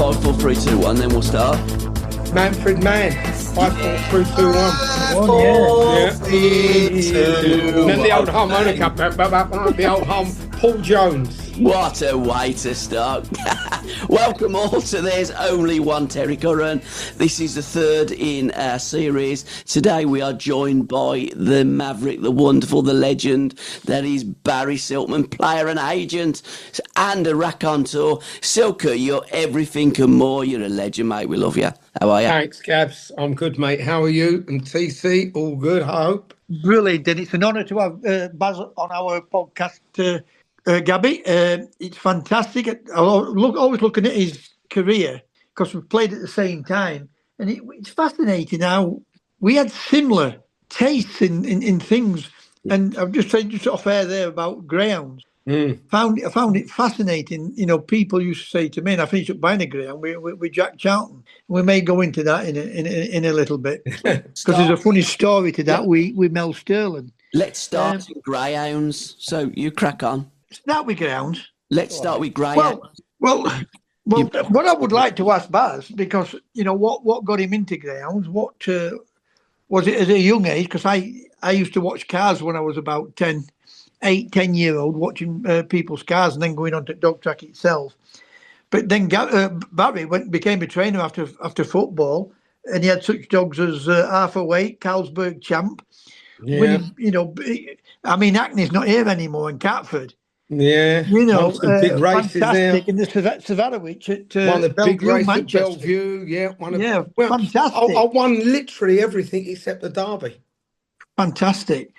5, 4, 3, 2, 1, then we'll start. Manfred Mann. 5, 4, 3, 2, 1. Yeah. And then the old harmonica. The old Paul Jones. What a way to start. Welcome all to There's Only One Terry Curran. This is the third in our series. Today we are joined by the maverick, the wonderful, the legend. That is Barry Silkman, player and agent and a raconteur. Silker, you're everything and more. You're a legend, mate. We love you. How are you? Thanks, Gabs. I'm good, mate. How are you? And TC, all good, I hope. Brilliant. And it's an honour to have Baz on our podcast, Gabby. It's fantastic. Always looking at his career because we played at the same time. And it's fascinating how we had similar tastes in things. And I've just said just off air there about greyhounds. I found it fascinating. You know, people used to say to me, and I finished up buying a greyhound with Jack Charlton. We may go into that in a little bit because there's a funny story to that with Mel Sterling. Let's start with greyhounds. So you crack on. Start with greyhounds. Let's start with greyhounds. Well, what I would like to ask Baz, because you know what got him into greyhounds. What was it at a young age? Because I used to watch cars when I was about 10-year-old, watching people's cars and then going on to dog track itself. But then Barry became a trainer after football, and he had such dogs as Arthur Waite, Carlsberg Champ. Yeah. Winning, you know, I mean, Hackney's not here anymore in Catford. Yeah. You know, some big races fantastic. there. And the Savarowicz at One of the Bellevue, big races at Manchester. Bellevue. Yeah. Fantastic. I won literally everything except the Derby. Fantastic.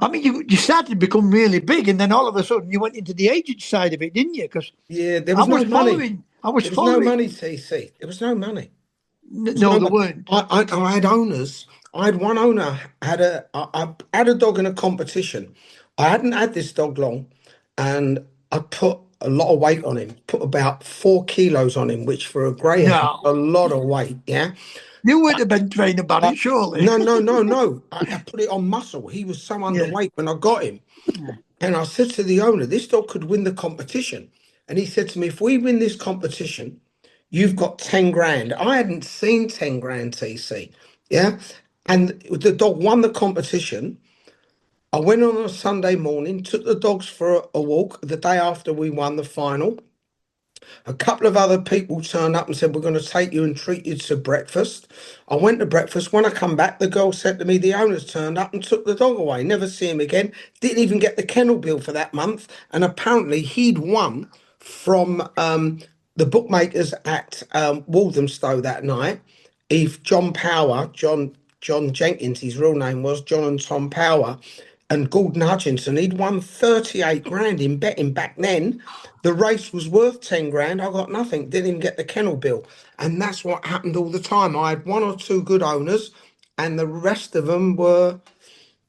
I mean, you started to become really big, and then all of a sudden you went into the agent side of it, didn't you? Because there was no money. I was there was following. no money, TC. There was no money. No, there weren't. I had owners. I had one owner I had a dog in a competition. I hadn't had this dog long, and I put a lot of weight on him. Put about 4 kilos on him, which for a greyhound, a lot of weight. Yeah. You would have been trained about it, surely. No. I put it on muscle. He was so underweight when I got him. And I said to the owner, this dog could win the competition. And he said to me, if we win this competition, you've got 10 grand. I hadn't seen 10 grand, TC. Yeah. And the dog won the competition. I went on a Sunday morning, took the dogs for a walk the day after we won the final. A couple of other people turned up and said, we're going to take you and treat you to breakfast. I went to breakfast. When I come back, the girl said to me, the owners turned up and took the dog away. Never see him again. Didn't even get the kennel bill for that month. And apparently he'd won from the bookmakers at Walthamstow that night. John Jenkins, his real name was John and Tom Power, and Gordon Hutchinson, he'd won 38 grand in betting back then. The race was worth 10 grand. I got nothing, didn't even get the kennel bill. And that's what happened all the time. I had 1 or 2 good owners, and the rest of them were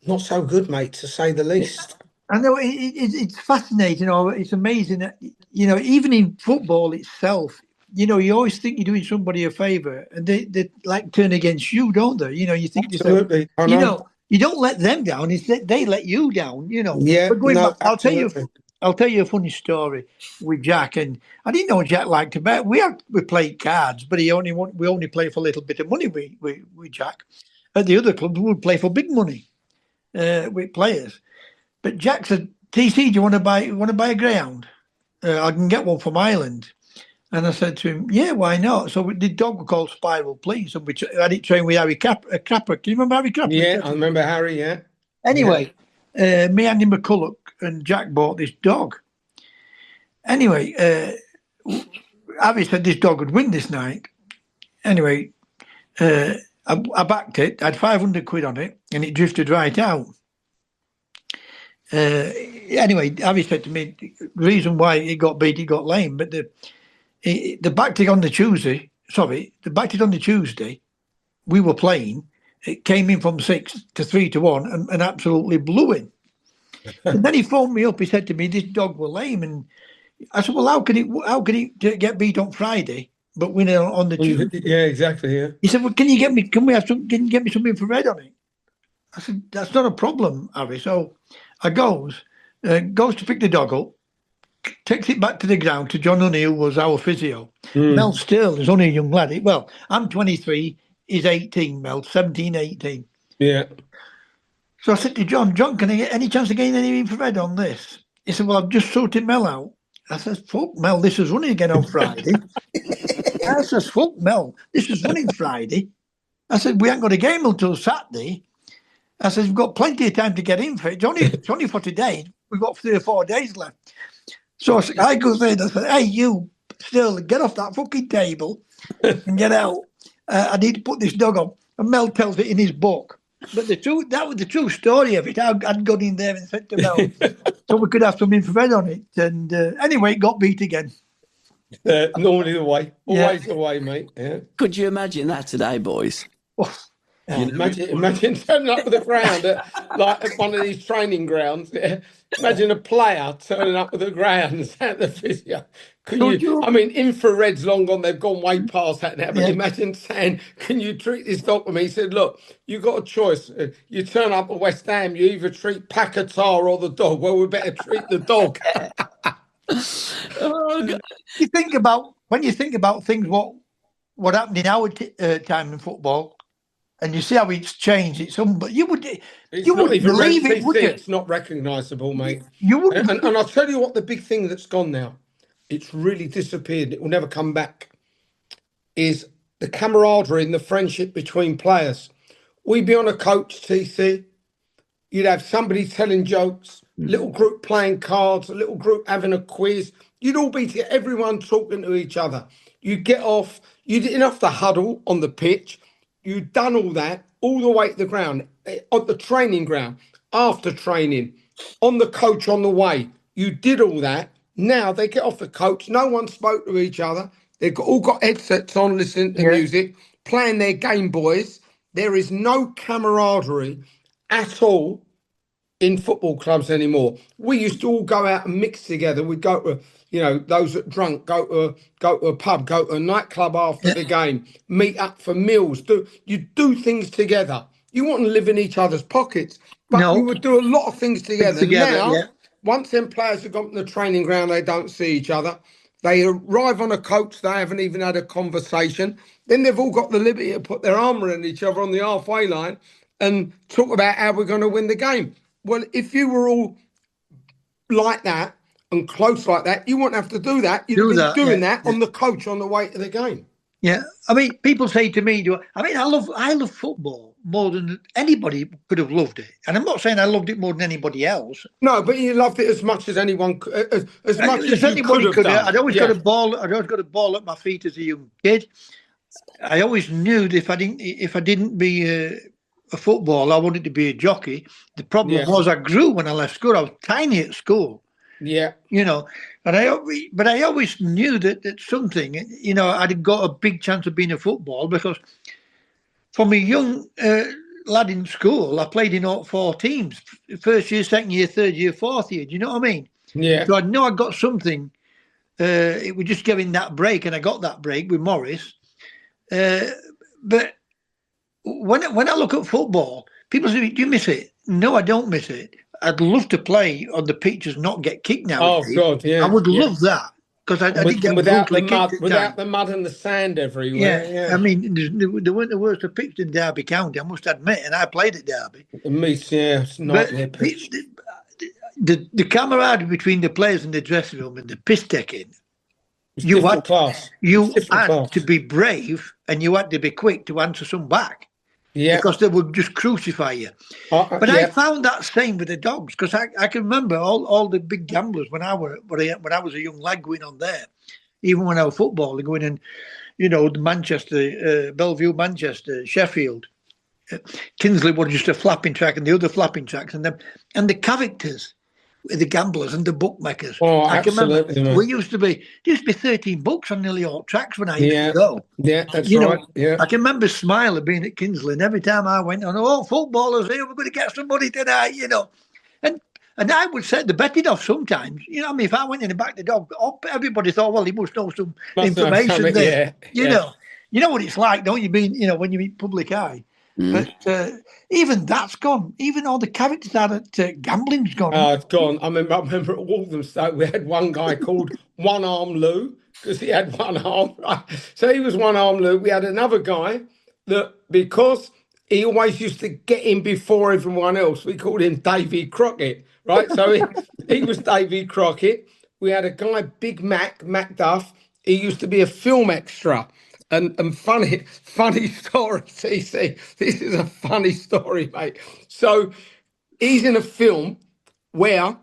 not so good, mate, to say the least. I know it's fascinating. It's amazing that, you know, even in football itself, you know, you always think you're doing somebody a favour, and they like turn against you, don't they? You know, you think absolutely. You know, you don't let them down. It's that they let you down. You know. Yeah. But going back, absolutely. I'll tell you a funny story with Jack, and I didn't know Jack liked to bet. We played cards, but we only play for a little bit of money with Jack. At the other clubs, we would play for big money with players. But Jack said, "TC, do you want to buy a greyhound? I can get one from Ireland." And I said to him, "Yeah, why not?" So the dog was called Spiral Please, and we had it trained with Harry Crapper. Can you remember Harry Crapper? Yeah, I remember Harry, yeah. Anyway, me, Andy McCulloch, and Jack bought this dog. Anyway, Harry said this dog would win this night. Anyway, I backed it. I had 500 quid on it, and it drifted right out. Anyway, Harry said to me, the reason why he got beat, he got lame, but the backed it on the Tuesday. Sorry, the backed it on the Tuesday. We were playing. It came in from 6 to 3 to 1 and absolutely blew him. And then he phoned me up. He said to me, "This dog were lame." And I said, "Well, how can he get beat on Friday but win it on the Tuesday?" Yeah, exactly. Yeah. He said, "Well, can you get me some infrared on it?" I said, "That's not a problem, Harry." So I goes to pick the dog up. takes it back to the ground to John Honey, who was our physio. Mm. Mel Still is only a young lad. Well, I'm 23, he's 18, Mel, 17, 18. Yeah. So I said to John, can I get any chance of getting any infrared on this? He said, well, I've just sorted Mel out. I said, fuck, Mel, this is running again on Friday. I said, fuck, Mel, this is running Friday. I said, we ain't got a game until Saturday. I said, we've got plenty of time to get in for it. It's only for today. We've got 3 or 4 days left. So I go there and I said, hey, you, Still, get off that fucking table and get out. I need to put this dog on. And Mel tells it in his book. But that was the true story of it. I'd gone in there and said to Mel, so we could have some infrared on it. And anyway, it got beat again. Normally the way. Always the way, mate. Yeah. Could you imagine that today, boys? Oh, Imagine turning up with the ground at one of these training grounds. Yeah. Imagine a player turning up with the grounds at the physio. I mean, infrared's long gone. They've gone way past that now. But imagine saying, "Can you treat this dog for me?" He said, "Look, you've got a choice. You turn up at West Ham. You either treat Pacatar or the dog. Well, we better treat the dog." When you think about things, what happened in our time in football. And you see how it's changed. It's not even believe it, would you? It's not recognisable, mate. You wouldn't. And I'll tell you what, the big thing that's gone now, it's really disappeared. It will never come back. Is the camaraderie and the friendship between players. We'd be on a coach, TC. You'd have somebody telling jokes, little group playing cards, a little group having a quiz. You'd all be together, everyone talking to each other. You'd get off. You didn't have to huddle on the pitch. You'd done all that all the way to the ground, on the training ground, after training, on the coach on the way. You did all that. Now they get off the coach. No one spoke to each other. They've all got headsets on, listening to music, playing their Game Boys. There is no camaraderie at all in football clubs anymore. We used to all go out and mix together. We'd go to, those that drunk, go to a pub, go to a nightclub after the game, meet up for meals. You do things together. You wouldn't live in each other's pockets, but we would do a lot of things together. Now, once them players have gone to the training ground, they don't see each other. They arrive on a coach, they haven't even had a conversation. Then they've all got the liberty to put their arm around each other on the halfway line and talk about how we're going to win the game. Well, if you were all like that and close like that, you wouldn't have to do that. You'd be doing that on the coach on the way to the game. Yeah, I mean, people say to me, I love football more than anybody could have loved it, and I'm not saying I loved it more than anybody else. No, but you loved it as much as anyone, as much as anybody could have done. I'd always got a ball at my feet as a young kid. I always knew that if I didn't be a footballer, I wanted to be a jockey. The problem was I grew when I left school. I was tiny at school. Yeah, but I always knew that something, I'd got a big chance of being a footballer because from a young lad in school, I played in all 4 teams: first year, second year, third year, fourth year. Do you know what I mean? Yeah. So I know I got something. It was just giving that break, and I got that break with Morris. But when I look at football, people say, "Do you miss it?" No, I don't miss it. I'd love to play on the pitches, not get kicked now. Oh God, yeah. I would love that because I didn't get without the mud and the sand everywhere. Yeah. I mean, there weren't the worst of pitch in Derby County, I must admit, and I played at Derby. It's nightmare pitch. The camaraderie between the players in the dressing room and the piss taking. You had to be brave and you had to be quick to answer some back. Yeah, because they would just crucify you. But I found that same with the dogs because I can remember all the big gamblers when I was a young lad going on there, even when I was footballing, going in, the Manchester, Bellevue, Manchester, Sheffield, Kinsley was just a flapping track and the other flapping tracks, and the characters, the gamblers and the bookmakers. Oh, I can absolutely. Remember, there used to be 13 books on nearly all tracks when I used to go. Yeah, that's right. Yeah. I can remember Smiler being at Kinsley, and every time I went on, footballers here, we're going to get some money tonight, And I would set the betting off sometimes. If I went in the back of the dog, everybody thought, well, he must know some information there. You know what it's like, don't you? When you meet public eye. But even that's gone. Even all the characters out at gambling's gone. It's gone. I remember at Walthamstow, we had one guy called One Arm Lou because he had one arm. Right? So he was One Arm Lou. We had another guy that, because he always used to get in before everyone else, we called him Davy Crockett, right? So he was Davy Crockett. We had a guy, Big Mac Duff. He used to be a film extra. And funny story, TC. This is a funny story, mate. So he's in a film where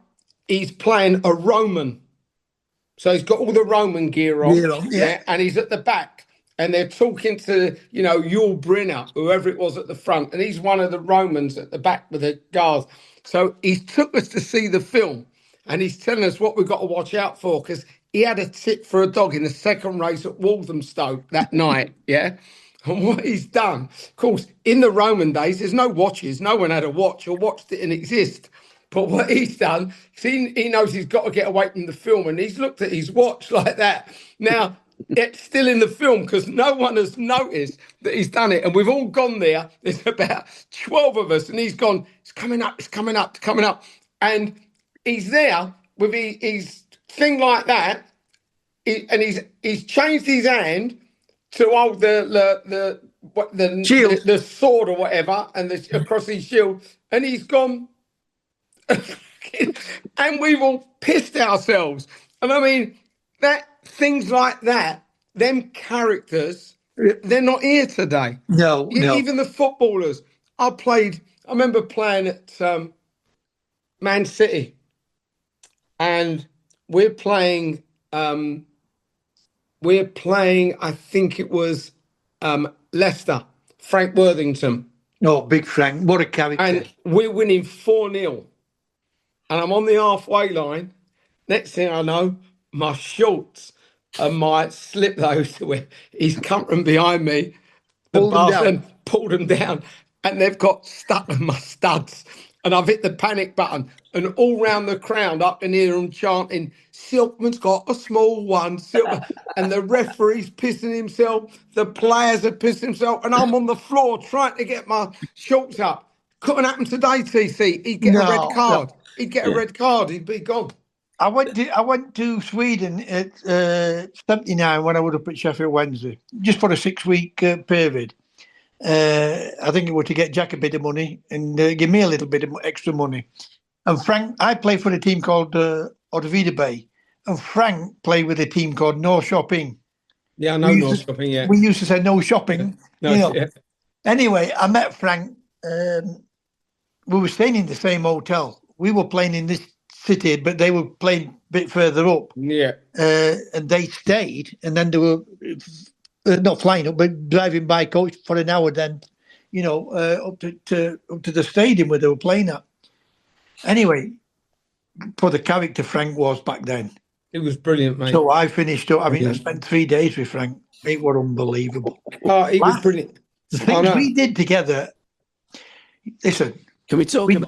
he's playing a Roman. So he's got all the Roman gear on, Yeah. and he's at the back. And they're talking to, Yul Brynner, whoever it was at the front. And he's one of the Romans at the back with the guards. So he took us to see the film. And he's telling us what we've got to watch out for, because he had a tip for a dog in the second race at Walthamstow that night, yeah? And what he's done, of course, in the Roman days, there's no watches. No one had a watch or watched it and exist. But what he's done, he knows he's got to get away from the film, and he's looked at his watch like that. Now, it's still in the film because no one has noticed that he's done it. And we've all gone there. There's about 12 of us, and he's gone, it's coming up, it's coming up, it's coming up. And he's there with his thing like that, and he's changed his hand to hold the Shield. the sword or whatever, and across his shield, and he's gone, and we've all pissed ourselves. And I mean, things like that, them characters, they're not here today. No. Even the footballers. I remember playing at Man City, and we're playing, I think it was Leicester, Frank Worthington. No, big Frank, what a character. And we're winning 4-0. And I'm on the halfway line. Next thing I know, my shorts and my slip those to wear, he's come from behind me, pulled them down, and they've got stuck in my studs. And I've hit the panic button, and all round the crowd I can hear them chanting, Silkman's got a small one, Silkman. And the referee's pissing himself, the players are pissing themselves, and I'm on the floor trying to get my shorts up. Couldn't happen today, TC. He'd get a red card. He'd get a red card. He'd be gone. I went to Sweden at 79 when I was up at Sheffield Wednesday, just for a 6-week period. I think it was to get Jack a bit of money and give me a little bit of extra money. And Frank, I played for a team called Otavida Bay, and Frank played with a team called No Shopping. Yeah, I know No Shopping, yeah. We used to say no shopping. Yeah. Anyway, I met Frank. We were staying in the same hotel. We were playing in this city, but they were playing a bit further up. Yeah. And they stayed, and then they were not flying up, but driving by coach for an hour. Then, up to the stadium where they were playing at. Anyway, for the character Frank was back then, it was brilliant, mate. So I finished up. I mean, I spent 3 days with Frank. It was unbelievable. Oh, it was brilliant. The things we did together. Listen. Can we talk we will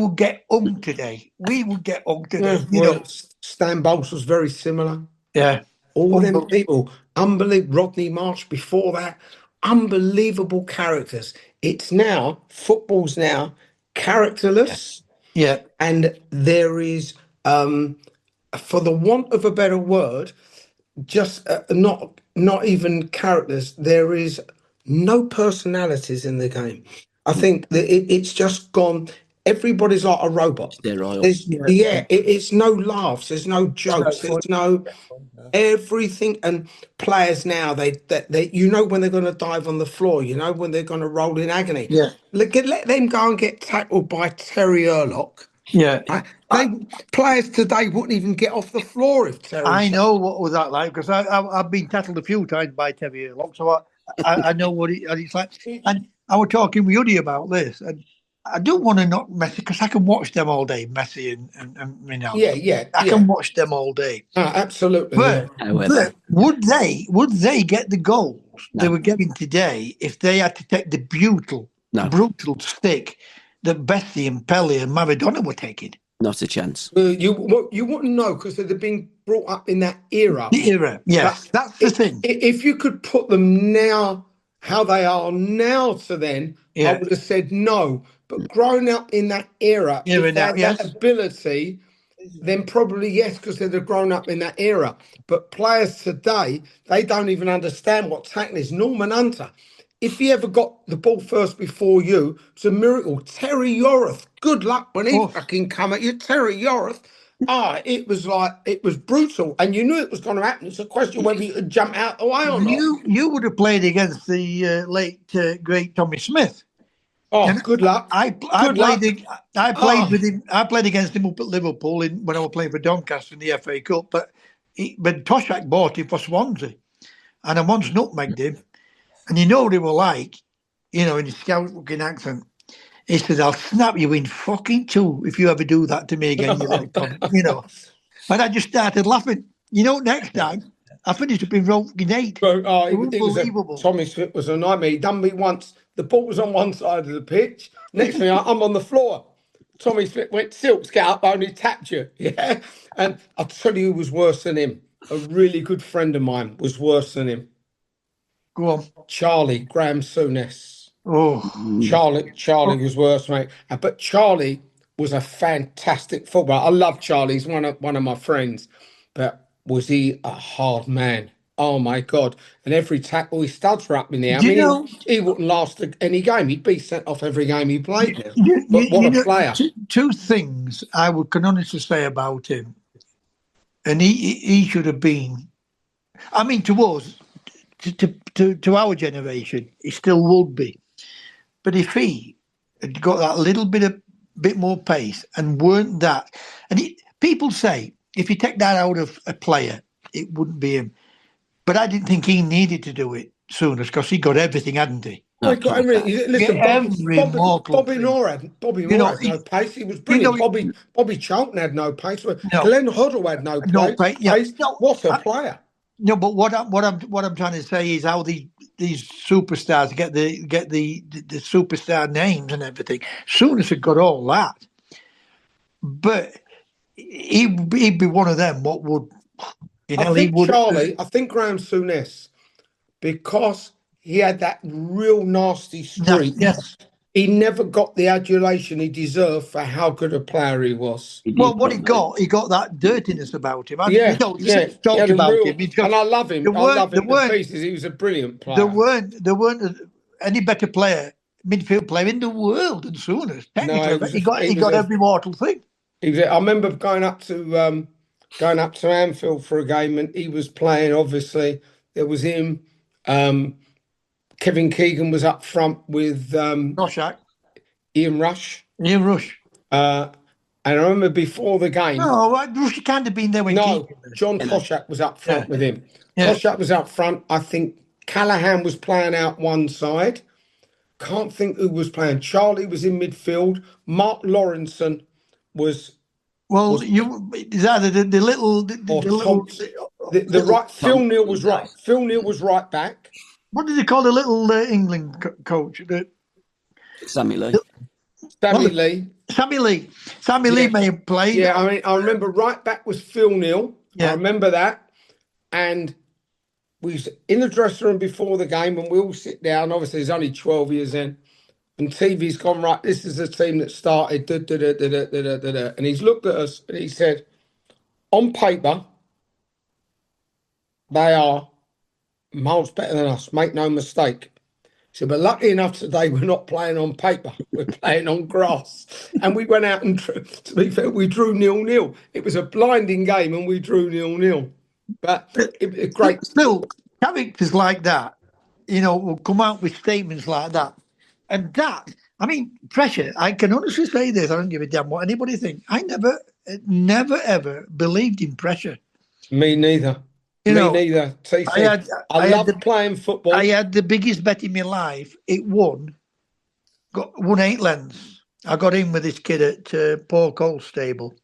get today. We will get today. Stan Bowles was very similar. Yeah. All them people, unbelievable. Rodney Marsh before that, unbelievable characters. Football's now characterless. Yeah. And there is, for the want of a better word, just not even characters. There is no personalities in the game. I think that it's just gone. Everybody's like a robot. It's no laughs. There's no jokes. There's no everything. And players now, they when they're going to dive on the floor. When they're going to roll in agony. Yeah. Let them go and get tackled by Terry Urlock. Yeah. Players today wouldn't even get off the floor if Terry. I know what was that like, because I've been tackled a few times by Terry Urlock, so I know what it's like. And I was talking with Uddy about this, and I don't want to knock Messi because I can watch them all day, Messi and Ronaldo. Yeah. I can watch them all day. Absolutely. But would they get the goals they were getting today if they had to take the brutal stick that Bessie and Pelé and Maradona were taking? Not a chance. You wouldn't know because they'd been brought up in that era. The era, yes. That's the thing. If you could put them now, how they are now to then, I would have said no. But growing up in that era, if they had that ability, then probably yes, because they'd have grown up in that era. But players today, they don't even understand what tackling is. Norman Hunter, if he ever got the ball first before you, it's a miracle. Terry Yorath, good luck when he fucking come at you. Terry Yorath, it was brutal. And you knew it was going to happen. It's a question whether you could jump out the way or not. You would have played against the late, great Tommy Smith. Oh, good luck. I played with him. I played against him up at Liverpool when I was playing for Doncaster in the FA Cup. But Toshak bought him for Swansea, and I once nutmegged him. And you know what he was like, in his scout-looking accent. He said, "I'll snap you in fucking two if you ever do that to me again." And I just started laughing. Next time I finished up in fucking 8. Unbelievable. Tommy Smith was a nightmare. He done me once. The ball was on one side of the pitch. Next thing I'm on the floor. Tommy Smith went, "Silks, get up, I only tapped you." Yeah. And I'll tell you who was worse than him. A really good friend of mine was worse than him. Go on. Charlie, Graham Souness. Oh. Charlie was worse, mate. But Charlie was a fantastic footballer. I love Charlie. He's one of my friends. But was he a hard man? Oh, my God. And every tackle, his studs were up in the air. He wouldn't last any game. He'd be sent off every game he played now. But what a player. Two things I can honestly say about him. And he should have been, to us, to our generation, he still would be. But if he had got that little bit more pace and weren't that, and people say, if you take that out of a player, it wouldn't be him. But I didn't think he needed to do it sooner because he got everything, hadn't he? He got everything. Listen, Bobby Moore had no pace. He was brilliant. Bobby Charlton had no pace. Glenn Hoddle had no pace. What a player! No, but what I'm trying to say is how these superstars get the superstar names and everything. Souness had got all that, but he'd be one of them. What would I think Graham Souness, because he had that real nasty streak. Yes. He never got the adulation he deserved for how good a player he was. Well, what he got that dirtiness about him. Talked about him. And I love him. I love him to pieces. He was a brilliant player. There weren't any better midfield player in the world than Souness. Technically, he got every mortal thing. I remember going up to Anfield for a game, and he was playing. Obviously, there was him. Kevin Keegan was up front with Ian Rush. And I remember before the game. No, Rush can't have been there when Keegan was. John Toshak was up front with him. Yeah. Toshak was up front. I think Callahan was playing out one side. Can't think who was playing. Charlie was in midfield. Mark Lawrenson was. Well, is either the right. Phil Neal was right. Phil Neal was right back. What did they call the little England coach? Sammy Lee. Sammy Lee may have played. Yeah, I remember right back was Phil Neal. Yeah. I remember that. And we was in the dressing room before the game, and we all sit down. Obviously, he's only 12 years in. And TV's gone, right, this is the team that started. And he's looked at us and he said, on paper, they are miles better than us, make no mistake. He said, but lucky enough today, we're not playing on paper. We're playing on grass. And we went out and, to be fair, we drew 0-0. It was a blinding game and we drew 0-0. But it was great. Still, characters like that, will come out with statements like that. And that, pressure, I can honestly say this, I don't give a damn what anybody thinks. I never, ever believed in pressure. Me neither. Me neither. I loved playing football. I had the biggest bet in my life. It won 8 lengths. I got in with this kid at Paul Cole's stable.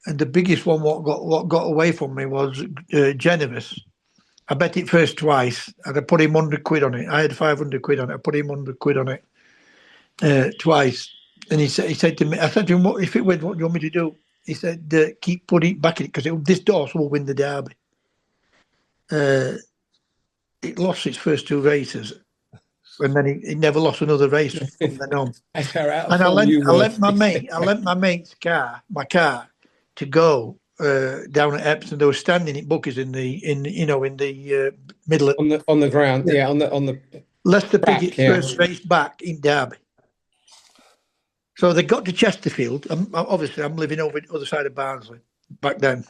And the biggest one what got away from me was Genevis. I bet it first twice, and I put him 100 quid on it. I had 500 quid on it. I put him 100 quid on it twice. And he said to me, I said to him, if it went, what do you want me to do? He said, keep putting it back in it, because this horse will win the derby. it lost its first 2 races, and then it never lost another race from then on. That's how out of And I form you were. lent my mate's car, to go down at Epsom. They were standing at Bucky's in the middle of on the ground, on the Lester track, Piggett's first race back in Derby. So they got to Chesterfield. Obviously, I'm living over the other side of Barnsley back then.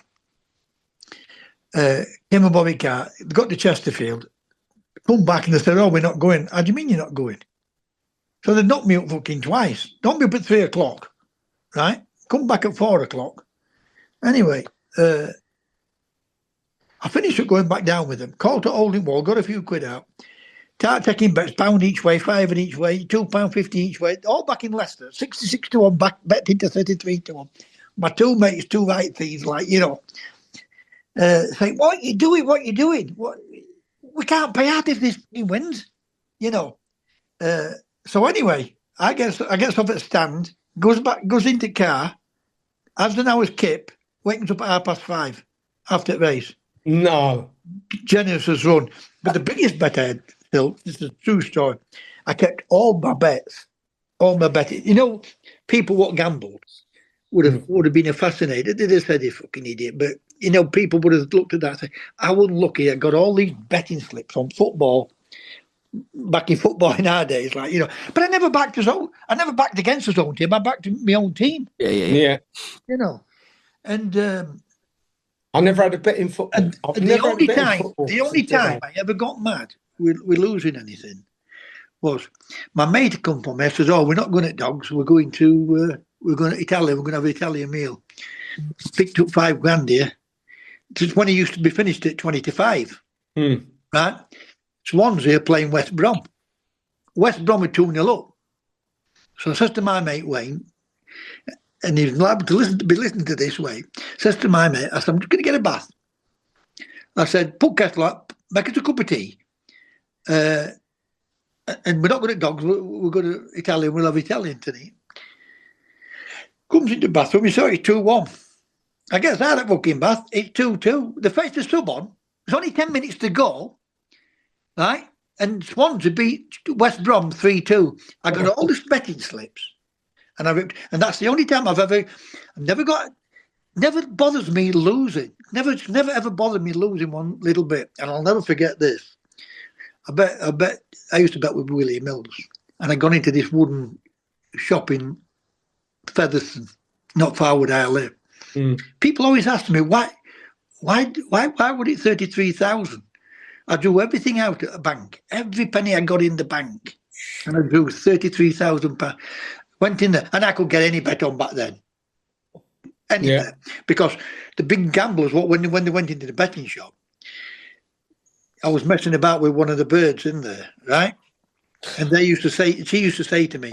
Came a Bobby car. They got to Chesterfield. Come back and they said, "Oh, we're not going." How do you mean you're not going? So they knocked me up fucking twice. Knocked me up at 3 o'clock, right? Come back at 4 o'clock. Anyway, I finished up going back down with them. Called to Holding Wall, got a few quid out. Start taking bets, £1 each way, £5 each way, £2.50 each way, all back in Leicester. 66 to 1, back bet into 33 to 1. My 2 mates, 2 right thieves, say, what you doing? What you doing? We can't pay out if this wins, So anyway, I gets off at stand, goes into car, has an hour's kip, wakes up at 5:30 after the race. No. Generous as run. But the biggest bet I had, still, this is a true story, I kept all my bets. People what gambled would have been fascinated. They'd have said, "You fucking idiot." But, people would have looked at that and said, I was lucky. I got all these betting slips on football. Back in football in our days, but I never backed I never backed against his own team. I backed my own team. Yeah. And I never had a bet in football. The only time I ever got mad with losing anything was my mate come from me. I said, "Oh, we're not going at Dogs. We're going to Italy. We're going to have an Italian meal." Picked up £5,000 here. Just when he used to be finished at 20 to 5, right? Swansea playing West Brom. West Brom are 2-0 up. So I says to my mate Wayne, and he's liable to be listening to this, Wayne, says to my mate, I said, "I'm just going to get a bath." I said, "Put kettle up, make us a cup of tea. And we're not going to Dogs, we're going to Italian, we'll have Italian tonight." Comes into the bathroom, he saw it's 2-1. I guess out of fucking bath, it's 2-2. They faced the sub on. There's only 10 minutes to go. Right? And Swansea beat West Brom 3-2. I got all these betting slips. And that's the only time never bothers me losing. Never ever bothered me losing one little bit. And I'll never forget this. I used to bet with Willie Mills. And I got into this wooden shop in Featherstone, not far where I live. People always ask me, why would it 33,000? I drew everything out at a bank, every penny I got in the bank, and I drew £33,000. Went in there, and I could get any bet on back then, anywhere, because the big gamblers, when they went into the betting shop, I was messing about with one of the birds in there, right? And she used to say to me,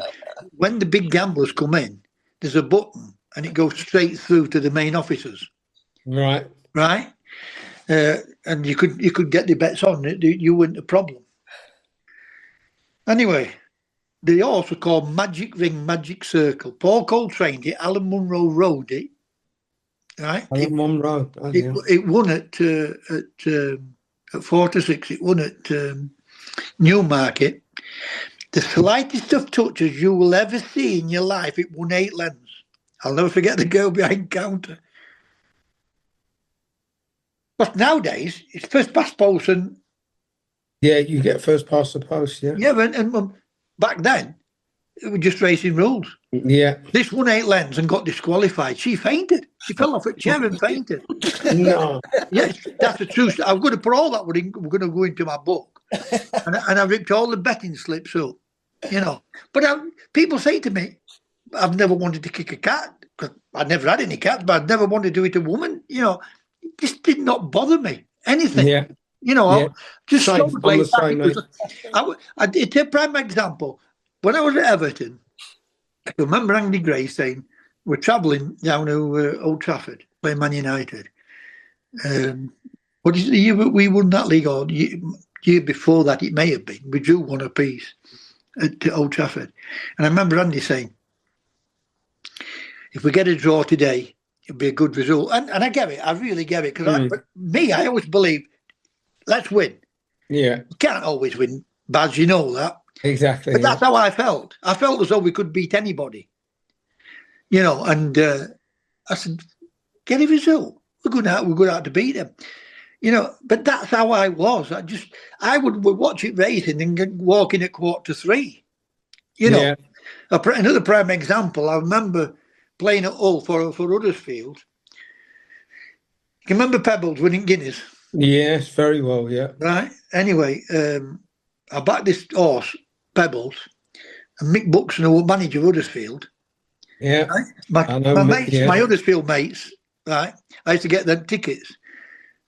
when the big gamblers come in, there's a button, and it goes straight through to the main officers, right? And you could get the bets on it. You weren't a problem. Anyway, they also called Magic Ring, Magic Circle. Paul Cole trained it. Alan Munro rode it. Right? Alan Munro. It won at 4 to 6. It won at Newmarket. The slightest of touches you will ever see in your life, it won 8 lengths. I'll never forget the girl behind counter. But nowadays, it's first past post and... Yeah, you get first past the post, yeah. Yeah, and back then, it was just racing rules. Yeah. This won 8 lengths and got disqualified. She fainted. She fell off a chair and fainted. No. Yes, that's the truth. I'm going to put all that. We're going to go into my book. And I ripped all the betting slips up, But people say to me, I've never wanted to kick a cat, because I never had any cats, but I'd never wanted to do it to a woman, It just did not bother me. Anything. Yeah. Just same, so way back. I it's a prime example. When I was at Everton, I remember Andy Gray saying, we're travelling down to Old Trafford, playing Man United. What is the year we won that league, or year before that, it may have been. We drew 1 apiece at Old Trafford. And I remember Andy saying, if we get a draw today, it'll be a good result. And I get it. I really get it. Because I always believe, let's win. Yeah. You can't always win, Baz, you know that. Exactly. But that's how I felt. I felt as though we could beat anybody, and I said, get a result. We're going out to beat them. But that's how I was. I would watch it racing and walk in at 2:45. Yeah. Another prime example, I remember playing at Hull for Huddersfield. You can remember Pebbles winning Guinness? Yes, very well, yeah. Right. Anyway, I backed this horse, Pebbles, and Mick Buxton, who was manager of Huddersfield. Yeah. Right? My mates, my Huddersfield mates, right? I used to get them tickets.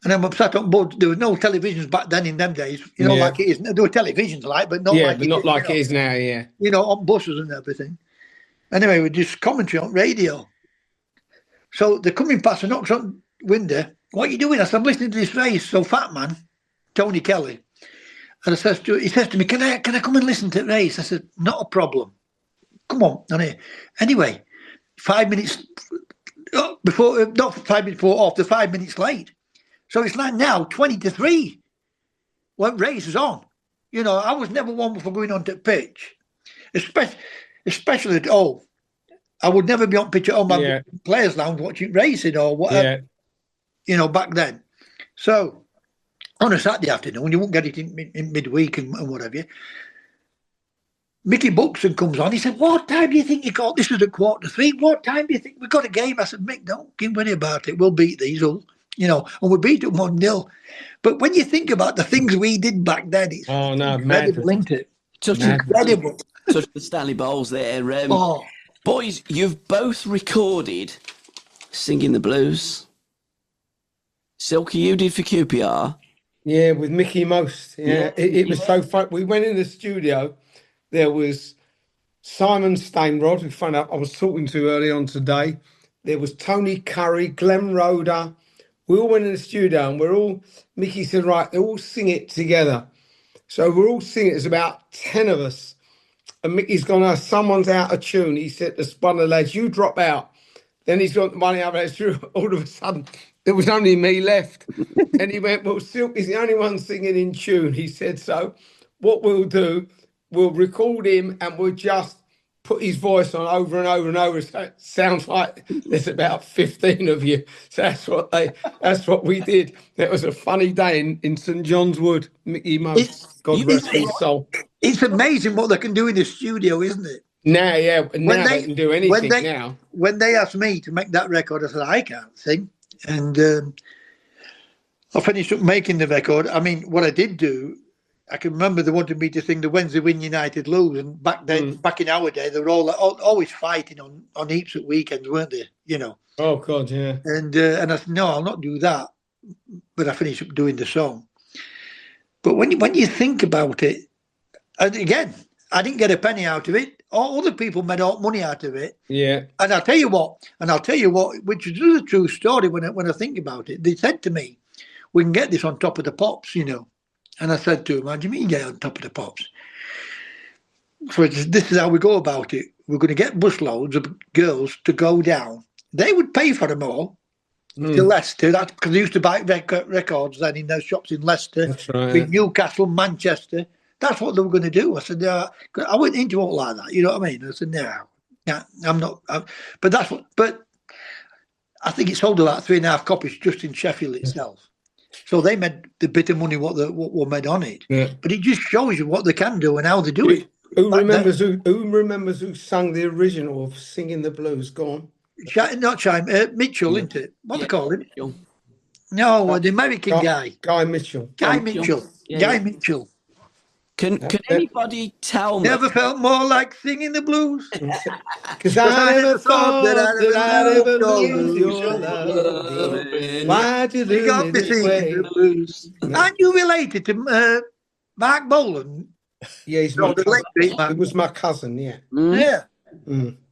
And I'm sat on board. There was no televisions back then in them days, like it is. There were televisions, but not like but not like it is now, yeah. On buses and everything. Anyway, we just commentary on radio. So they're coming past and knocks on window. What are you doing? I said, I'm listening to this race. So Fat Man, Tony Kelly, and he says to me, can I come and listen to the race? I said, not a problem. Come on. Anyway, 5 minutes before, not 5 minutes before off, they're 5 minutes late. So it's like now 20-3 when race is on. I was never one for going on to pitch, especially I would never be on pitch at my players' lounge watching racing or whatever. Back then. So on a Saturday afternoon, you won't get it in midweek and what have you. Mickey Buxton comes on. He said, "What time do you think you got?" This was at 2:45. What time do you think we got a game? I said, "Mick, don't worry about it. We'll beat these all." And we beat them 1-0. But when you think about the things we did back then, it's incredible, isn't it? Such incredible. Such the Stanley Bowls there. Boys, you've both recorded Singing the Blues. Silky, you did for QPR. Yeah, with Mickey Most. Yeah, it was so fun. We went in the studio. There was Simon Stainrod, who I was talking to early on today. There was Tony Curry, Glenn Roder. We all went in the studio and Mickey said, right, they all sing it together. So we're all singing. There's about 10 of us. And Mickey's gone, someone's out of tune. He said to one of the lads, you drop out. Then he's got the money out of it. All of a sudden, there was only me left. And he went, well, Silky's the only one singing in tune. He said, so what we'll do, we'll record him and we'll just put his voice on over and over and over. So it sounds like there's about 15 of you. So that's what we did. It was a funny day in St. John's Wood. Mickey Most, God rest his soul. It's amazing what they can do in the studio, isn't it? Now, they can do anything now. When they asked me to make that record, I said, I can't sing. And I finished up making the record. I mean, what I did do, I can remember they wanted me to sing the Wednesday Win United Lose. And back then, back in our day, they were always fighting on heaps at weekends, weren't they? Oh, God, yeah. And I said, no, I'll not do that. But I finished up doing the song. But when you think about it, and again, I didn't get a penny out of it. All other people made all money out of it. Yeah. And I'll tell you what, which is a true story when I think about it. They said to me, we can get this on Top of the Pops, And I said to him, how do you mean get it on Top of the Pops? So this is how we go about it. We're going to get busloads of girls to go down. They would pay for them all to Leicester. That's because they used to buy records then in those shops in Leicester, in Newcastle, Manchester. That's what they were going to do. I said, I went into it like that. You know what I mean? I said, no, I'm not. But I think it sold about 3.5 copies just in Sheffield itself. So they made the bit of money what were made on it. Yeah. But it just shows you what they can do and how they do it. Who remembers who sang the original of Singing the Blues? Go on. Mitchell, isn't it? What they call him? Mitchell. No, the American guy. Guy Mitchell. Guy Mitchell. Guy Mitchell. Can anybody tell me? Never felt more like singing the blues. Because I never thought that I'd ever lose your love. Why'd you lose me this way? The blues. Aren't you related to Mark Bolan? Yeah, it was my cousin, yeah. Yeah.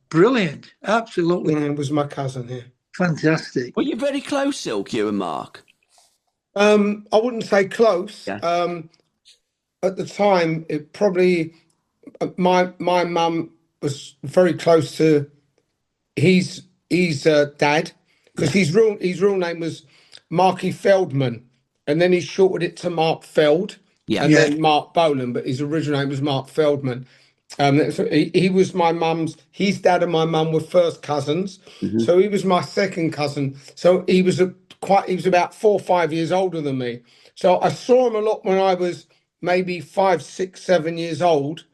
Brilliant. Absolutely. It was my cousin, yeah. Fantastic. Were you very close, Silk, you and Mark? I wouldn't say close. Yeah. At the time, it probably my mum was very close to his dad, because his real name was Marky Feldman, and then he shortened it to Mark Feld. Yeah. and then Mark Bolan, but his original name was Mark Feldman. He was my mum's. His dad and my mum were first cousins, so he was my second cousin. So he was he was about 4 or 5 years older than me. So I saw him a lot when I was maybe 5, 6, 7 years old,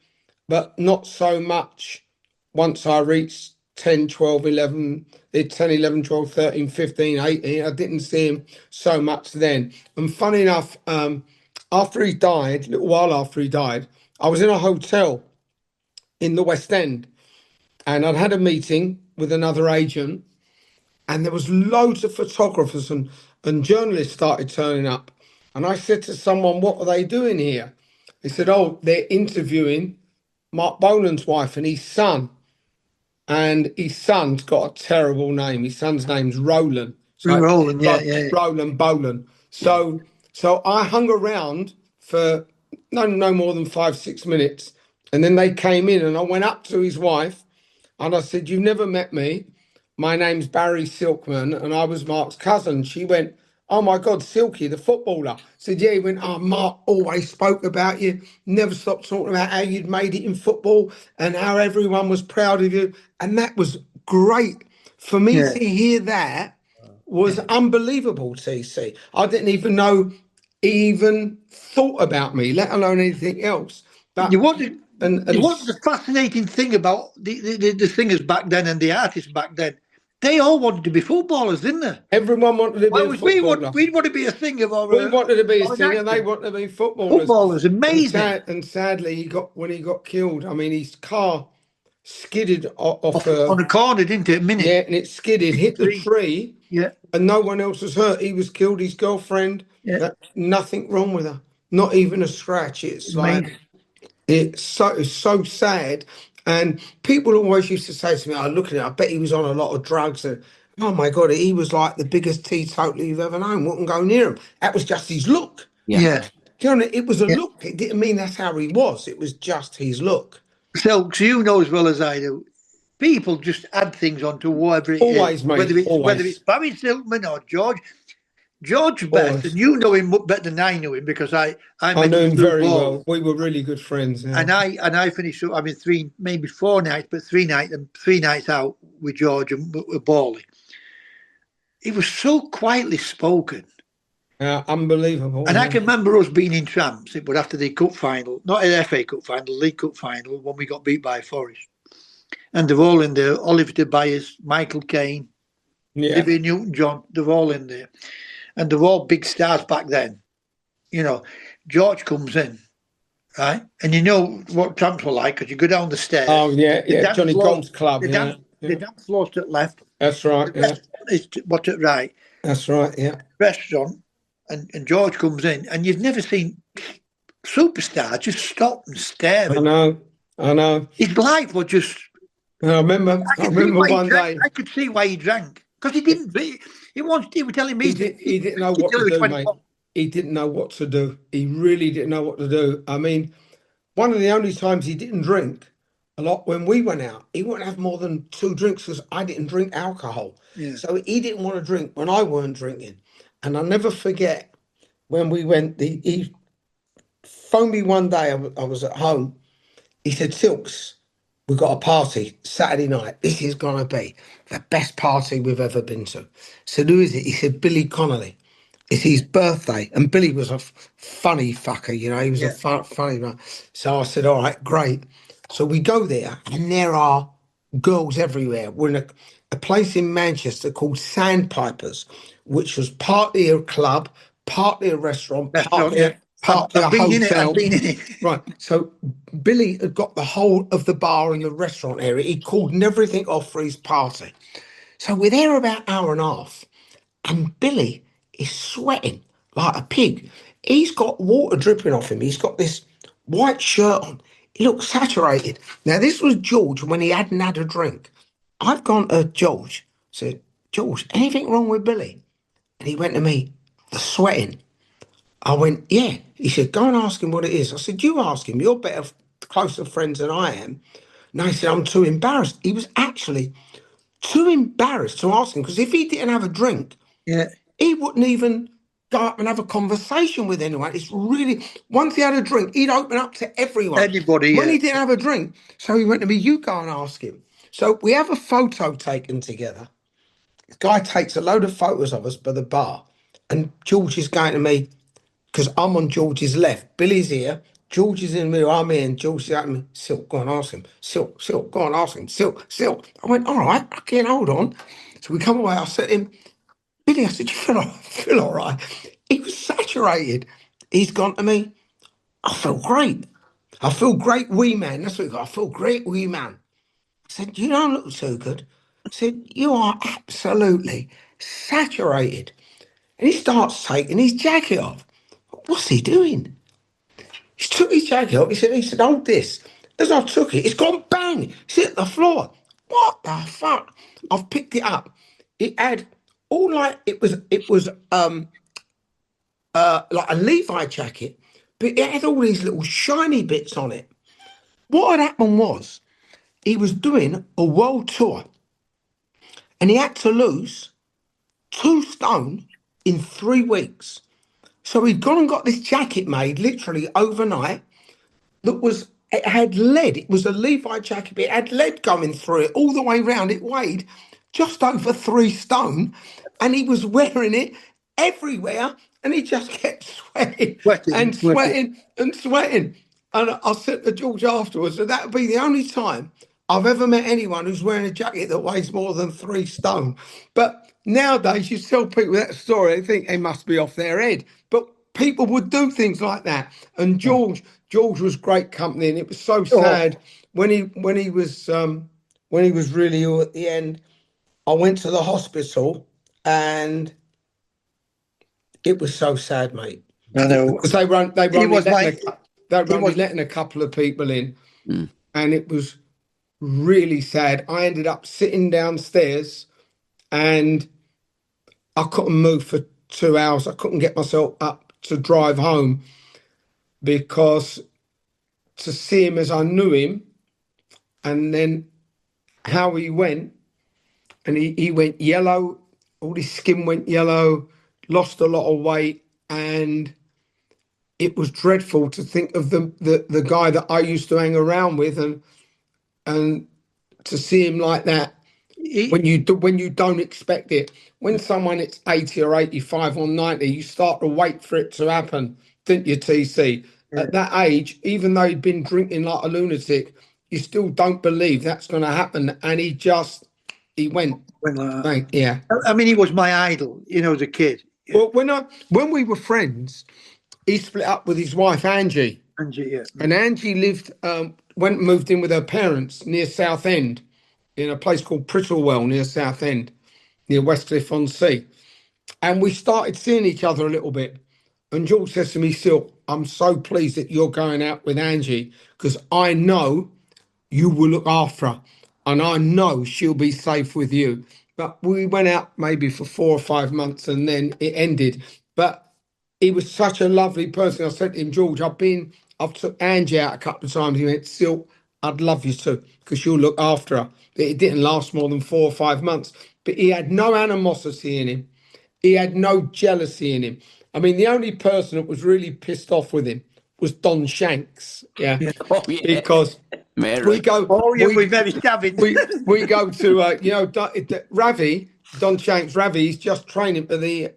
but not so much once I reached 10, 12, 11, 10, 11, 12, 13, 15, 18. I didn't see him so much then. And funny enough, after he died, a little while after he died, I was in a hotel in the West End, and I'd had a meeting with another agent, and there was loads of photographers and journalists started turning up. And I said to someone, "What are they doing here?" He said, "Oh, they're interviewing Mark Bolan's wife and his son." And his son's got a terrible name. His son's name's Roland. So Roland, yeah. Roland Bolan. So I hung around for no more than 5, 6 minutes. And then they came in and I went up to his wife and I said, "You've never met me. My name's Barry Silkman and I was Mark's cousin." She went, "Oh my God, Silky, the footballer." I said, "Yeah." He went, "Oh, Mark always spoke about you, never stopped talking about how you'd made it in football and how everyone was proud of you." And that was great. For me to hear that was unbelievable, TC. I didn't even know he even thought about me, let alone anything else. But What's the fascinating thing about the singers back then and the artists back then? They all wanted to be footballers, didn't they? Everyone wanted to be a footballer. We want to be a singer or we wanted to be a an singer, actor. they wanted to be footballers. Footballers, amazing. And sadly, when he got killed, I mean, his car skidded off on a corner, didn't it? A minute. Yeah, and it skidded, hit the tree. Yeah. And no one else was hurt. He was killed. His girlfriend, nothing wrong with her, not even a scratch. It's Amazing. like it's so sad. And people always used to say to me, "I look at it, I bet he was on a lot of drugs." And oh my God, he was like the biggest teetotaler you've ever known. Wouldn't go near him. That was just his look. Yeah. You know, it was a look. It didn't mean that's how he was. It was just his look. So you know as well as I do, people just add things onto whatever it Always, is. mate, Whether it's Barry Silkman or George Best, and you know him better than I knew him because I knew him very well. We were really good friends. Yeah. And I finished up. I mean, maybe 4 nights, but 3 nights out with George and with Bawley. He was so quietly spoken. Unbelievable. And I can remember us being in tramps. It was after the cup final, not an FA Cup final, League Cup final, when we got beat by Forest. And they're all in there. Oliver Tobias, Michael Caine, Olivia Newton-John, they're all in there. And they're all big stars back then. You know, George comes in, right? And you know what tramps were like because you go down the stairs. Oh, yeah. Johnny Gold's Club. The dance floor's to the left. That's right. It's to the right. That's right, yeah. Restaurant. And George comes in, and you've never seen superstars just stop and stare. I know. His life was just. I remember one day. I could see why he drank because he didn't. He was telling me he didn't know what to do, mate. He didn't know what to do. He really didn't know what to do. I mean, one of the only times he didn't drink a lot when we went out, he wouldn't have more than 2 drinks because I didn't drink alcohol. Yeah. So he didn't want to drink when I weren't drinking. And I'll never forget when we went, he phoned me one day, I was at home. He said, "Silks, we've got a party Saturday night. This is going to be the best party we've ever been to." I said, "Who is it?" He said, "Billy Connolly. It's his birthday." And Billy was a funny fucker, you know, he was a funny man. So I said, "All right, great." So we go there and there are girls everywhere. We're in a place in Manchester called Sandpipers, which was partly a club, partly a restaurant, partly a hotel. I've been in it. Right. So Billy had got the whole of the bar in the restaurant area. He called everything off for his party. So we're there about an hour and a half, and Billy is sweating like a pig. He's got water dripping off him. He's got this white shirt on. He looks saturated. Now, this was George when he hadn't had a drink. I've gone to George, said, "George, anything wrong with Billy?" And he went to me, "The sweating." I went, "Yeah." He said, "Go and ask him what it is." I said, "You ask him. You're better, closer friends than I am." And he said, "I'm too embarrassed." He was actually too embarrassed to ask him because if he didn't have a drink, he wouldn't even go up and have a conversation with anyone. It's really, once he had a drink, he'd open up to everyone. Anybody, When he didn't have a drink, so he went to me, you go and ask him. So we have a photo taken together. The guy takes a load of photos of us by the bar, and George is going to me, because I'm on George's left. Billy's here. George is in the middle. I'm here. And George is at me. Silk, go and ask him. Silk, go and ask him. Silk. I went, all right, I can't hold on. So we come away. I said to him, Billy, I said, you feel all right? He was saturated. He's gone to me, I feel great. I feel great, wee man. That's what he got. I feel great, wee man. I said, you don't look so good. I said, you are absolutely saturated. And he starts taking his jacket off. What's he doing? He took his jacket off. He said, hold this. As I took it, it's gone bang. It's hit the floor. What the fuck? I've picked it up. It had all like it was like a Levi jacket, but it had all these little shiny bits on it. What had happened was he was doing a world tour and he had to lose 2 stone in 3 weeks. So he'd gone and got this jacket made literally overnight it had lead. It was a Levi jacket, but it had lead going through it all the way around. It weighed just over 3 stone and he was wearing it everywhere and he just kept sweating. And I said to George afterwards that would be the only time I've ever met anyone who's wearing a jacket that weighs more than 3 stone. But nowadays, you tell people that story, they think they must be off their head. But people would do things like that. And George was great company, and it was so sad when he was really ill at the end. I went to the hospital, and it was so sad, mate. I know. Because they were only letting a couple of people in, and it was really sad. I ended up sitting downstairs and I couldn't move for 2 hours. I couldn't get myself up to drive home because to see him as I knew him and then how he went, and he went yellow, all his skin went yellow, lost a lot of weight, and it was dreadful to think of the guy that I used to hang around with and to see him like that when you don't expect it. When someone it's 80 or 85 or 90, you start to wait for it to happen, didn't you, TC? Yeah. At that age, even though he'd been drinking like a lunatic, you still don't believe that's going to happen. And he went like that. Yeah. I mean, he was my idol, as a kid. Well, when we were friends, he split up with his wife Angie. Yeah. And Angie moved in with her parents near Southend, in a place called Prittlewell near Southend, near Westcliff-on-Sea. And we started seeing each other a little bit. And George says to me, Silk, I'm so pleased that you're going out with Angie because I know you will look after her and I know she'll be safe with you. But we went out maybe for 4 or 5 months and then it ended. But he was such a lovely person. I said to him, George, I've took Angie out a couple of times. He went, Silk, I'd love you to because you'll look after her. But it didn't last more than 4 or 5 months. But he had no animosity in him. He had no jealousy in him. I mean, the only person that was really pissed off with him was Don Shanks. Yeah. Oh, yeah. Because we go. We're very savage. We go to, Ravi, Don Shanks, Ravi, he's just training for the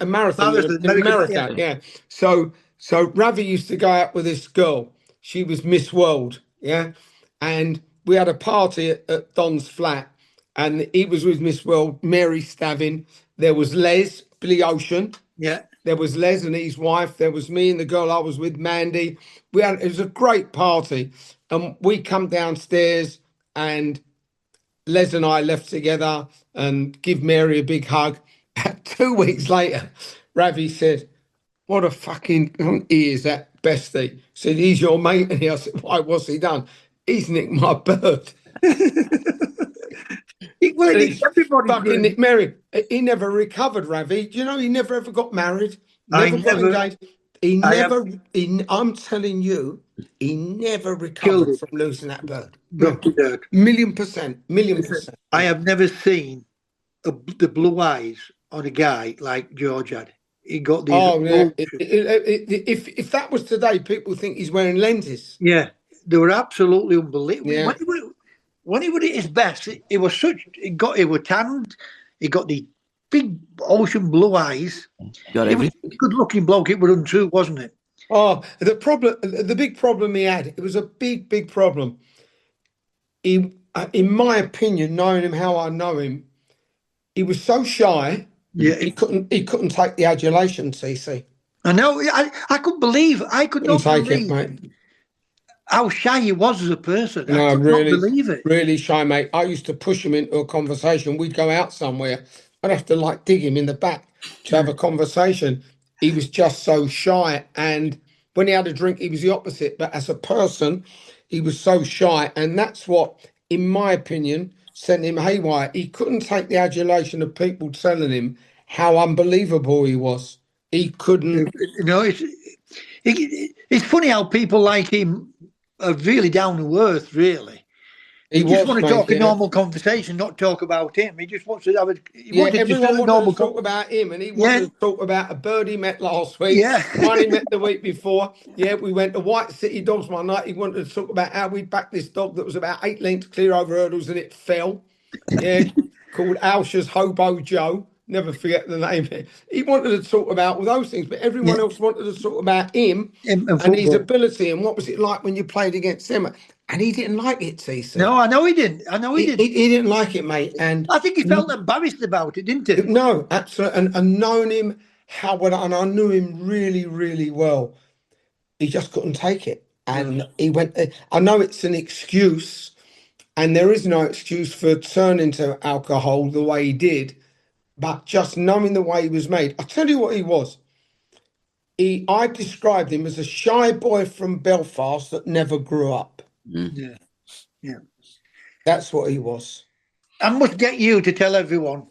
marathon in America. Yeah. So Ravi used to go out with this girl. She was Miss World. Yeah. And we had a party at Don's flat and he was with Miss World, Mary Stavin. There was Les, Billy Ocean. Yeah. There was Les and his wife. There was me and the girl I was with, Mandy. It was a great party. And we come downstairs and Les and I left together and give Mary a big hug. 2 weeks later, Ravi said, what a fucking he is, that bestie. He said, he's your mate. And I said, why, what's he done? He's nicked my bird. Everybody fucking Nick Mary. He never recovered, Ravi. Do you know he never ever got married? Never got engaged. I'm telling you, he never recovered from losing that bird. Million percent. I have never seen the blue eyes on a guy like George had. he got these. Oh yeah. If that was today, people think he's wearing lenses. Yeah, they were absolutely unbelievable. Yeah. When he was at his best, he was such. He was tanned. He got the big ocean blue eyes. Got He was everything. a good-looking bloke. It was untrue, wasn't it? Oh, the big problem he had, it was a big problem. He, in my opinion, knowing him how I know him, he was so shy. Yeah, He couldn't take the adulation. CC I know. I couldn't believe. I could couldn't not take it, believe mate. how shy he was as a person. I No, could not really, believe it. really shy, mate. I used to push him into a conversation. We'd go out somewhere. I'd have to like dig him in the back to have a conversation. He was just so shy. And when he had a drink, he was the opposite. But as a person, he was so shy. And that's what, in my opinion, sent him haywire. He couldn't take the adulation of people telling him how unbelievable he was. He couldn't. You know, it's funny how people like him are really down to earth. Really, He he just was, want to mate. talk a Yeah. normal conversation, not talk about him. He just wants to have a. He Yeah, wanted just everyone a wanted normal to talk about him, and he Yeah. wanted to talk about a bird he met last week, Yeah. one he met the week before. Yeah, we went to White City Dogs one night. He wanted to talk about how we backed this dog that was about 8 lengths clear over hurdles and it fell. Yeah, called Alsha's Hobo Joe. Never forget the name. He wanted to talk about all those things, but everyone Yeah. else wanted to talk about him and and his football. ability and what was it like when you played against him. And he didn't like it, TC. No, I know he didn't. I know he didn't. He didn't like it, mate. And I think he felt embarrassed about it, didn't he? no, absolutely. And knowing him how well, and I knew him really, really well, he just couldn't take it. And he went, I know it's an excuse, and there is no excuse for turning to alcohol the way he did, but just knowing the way he was made. I'll tell you what he was. I described him as a shy boy from Belfast that never grew up. Yeah. Yeah. That's what he was. I must get you to tell everyone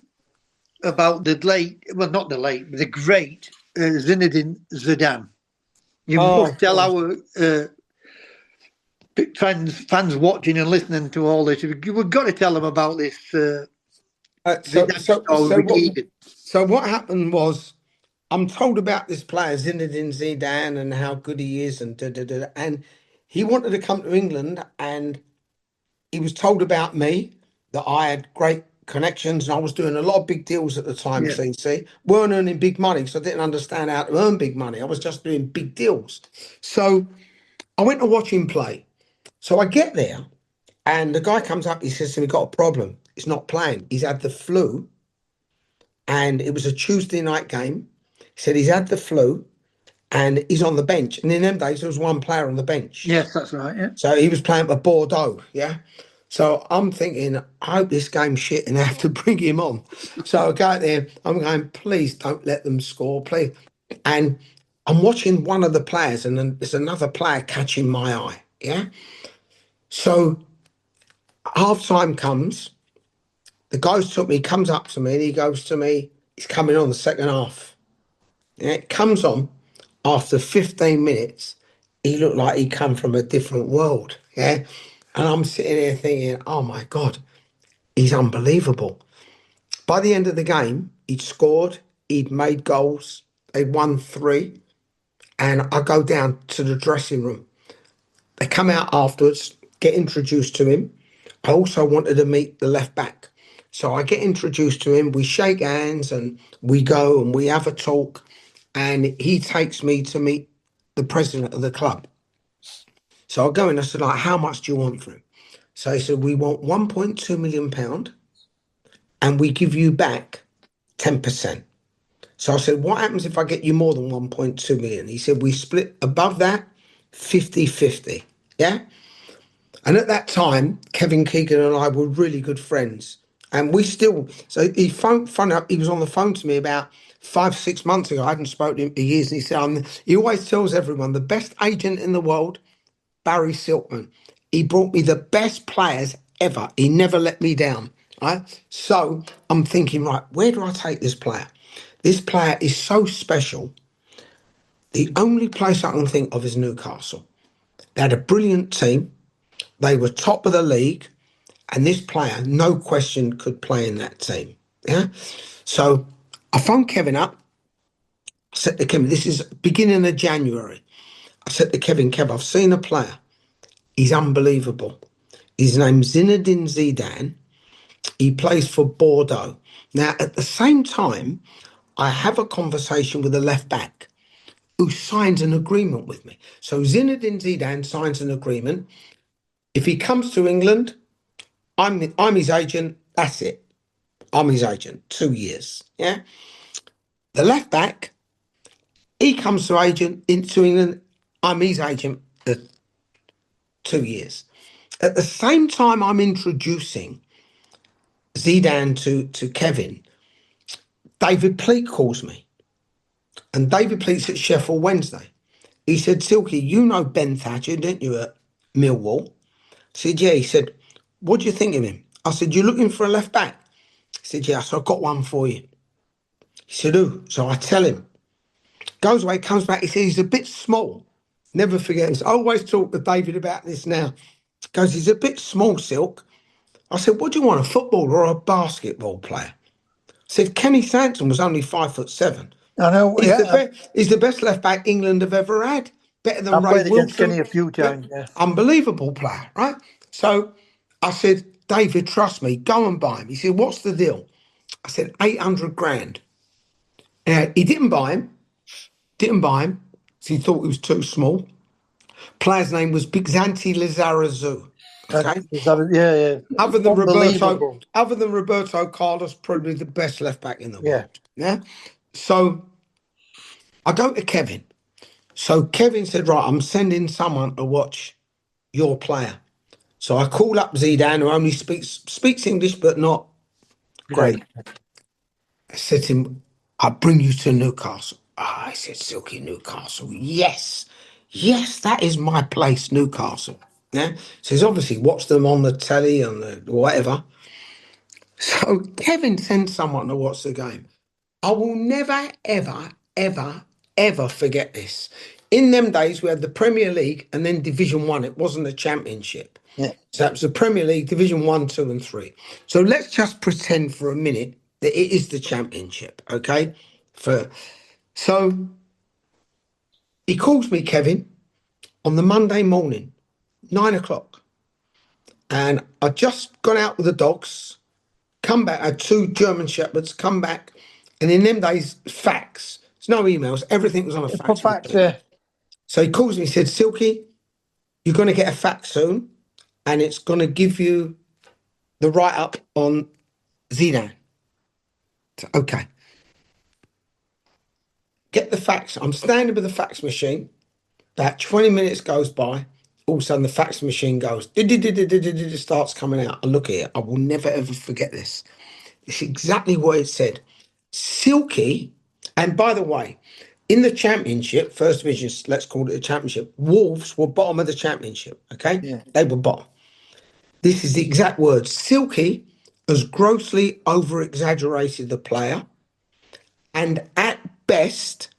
about the late, well, not the late, but the great Zinedine Zidane. You must tell our fans watching and listening to all this. We've got to tell them about this. So what happened was, I'm told about this player Zinedine Zidane and how good he is, and and he wanted to come to England, and he was told about me that I had great connections and I was doing a lot of big deals at the time. Yeah. CC weren't earning big money, so I didn't understand how to earn big money. I was just doing big deals. So I went to watch him play. So I get there, and the guy comes up. He says to me, "Got a problem. He's not playing. He's had the flu." And it was a Tuesday night game. He said he's had the flu and he's on the bench. And in them days, there was one player on the bench. Yes, that's right. Yeah. So he was playing for Bordeaux. Yeah. So I'm thinking, I hope this game's shit and I have to bring him on. So I go out there. I'm going, please don't let them score, please. And I'm watching one of the players, and then there's another player catching my eye. Yeah. So half time comes. The comes up to me and he goes to me, he's coming on the second half. Yeah, it comes on after 15 minutes. He looked like he'd come from a different world. Yeah. And I'm sitting there thinking, oh my God, he's unbelievable. By the end of the game, he'd scored, he'd made goals, they'd won 3. And I go down to the dressing room. They come out afterwards, get introduced to him. I also wanted to meet the left back. So I get introduced to him, we shake hands and we go and we have a talk, and he takes me to meet the president of the club. So I go in, I said, like, how much do you want for him? So he said, we want £1.2 million and we give you back 10%. So I said, what happens if I get you more than 1.2 million? He said, we split above that 50-50. Yeah. And at that time, Kevin Keegan and I were really good friends. And we still, so he phoned up, he was on the phone to me about 5-6 months ago. I hadn't spoken to him for years. And he said, he always tells everyone, the best agent in the world, Barry Silkman. He brought me the best players ever. He never let me down. Right. So I'm thinking, right, where do I take this player? This player is so special. The only place I can think of is Newcastle. They had a brilliant team. They were top of the league. And this player, no question, could play in that team. Yeah. So I phoned Kevin up, said to Kevin, this is beginning of January. I said to Kevin, Kev, I've seen a player. He's unbelievable. His name's Zinedine Zidane. He plays for Bordeaux. Now, at the same time, I have a conversation with a left back who signs an agreement with me. So Zinedine Zidane signs an agreement. If he comes to England, I'm his agent. That's it. I'm his agent. 2 years. Yeah. The left back, he comes to into England. I'm his agent. 2 years. At the same time, I'm introducing Zidane to Kevin. David Pleat calls me, and David Pleat's at Sheffield Wednesday. He said, Silky, you know Ben Thatcher, didn't you, at Millwall? I said, yeah. He said, what do you think of him? I said, you're looking for a left back? He said, yeah. So I've got one for you. He said, who? So I tell him. Goes away, comes back. He said, he's a bit small. Never forget this. I always talk to David about this now. Goes, he's a bit small, Silk. I said, what do you want, a footballer or a basketball player? I said, Kenny Sansom was only 5'7". I know. He's the best left back England have ever had. Better than I've Ray played against Wilson. Kenny a few times. Yeah. Unbelievable player, right? So I said, David, trust me, go and buy him. He said, what's the deal? I said, 800 grand. He didn't buy him. Because he thought he was too small. Player's name was Bigzanti Lizarazu. Okay. Yeah. Other than Roberto Carlos, probably the best left back in the world. Yeah. So I go to Kevin. So Kevin said, right, I'm sending someone to watch your player. So I call up Zidane, who only speaks English, but not great. I said to him, I'll bring you to Newcastle. I said, Silky, Newcastle. Yes, that is my place, Newcastle. Yeah. So he's obviously watched them on the telly and the whatever. So Kevin sends someone to watch the game. I will never, ever, ever, ever forget this. In them days, we had the Premier League and then Division 1. It wasn't a championship. Yeah. So that was the Premier League, Division 1, 2 and 3. So let's just pretend for a minute that it is the championship, okay? So he calls me, Kevin, on the Monday morning, 9 o'clock. And I'd just gone out with the dogs, come back, I had 2 German Shepherds, come back. And in them days, fax. There's no emails. Everything was on a fax. So he calls me, he said, Silky, you're going to get a fax soon, and it's going to give you the write-up on Zidane. So, okay. Get the fax. I'm standing with the fax machine. About 20 minutes goes by. All of a sudden, the fax machine goes, starts coming out. I look at it. I will never, ever forget this. It's exactly what it said. Silky, and by the way, in the championship, first division, let's call it the championship, Wolves were bottom of the championship, okay? Yeah. They were bottom. This is the exact word. Silky has grossly over-exaggerated the player, and at best,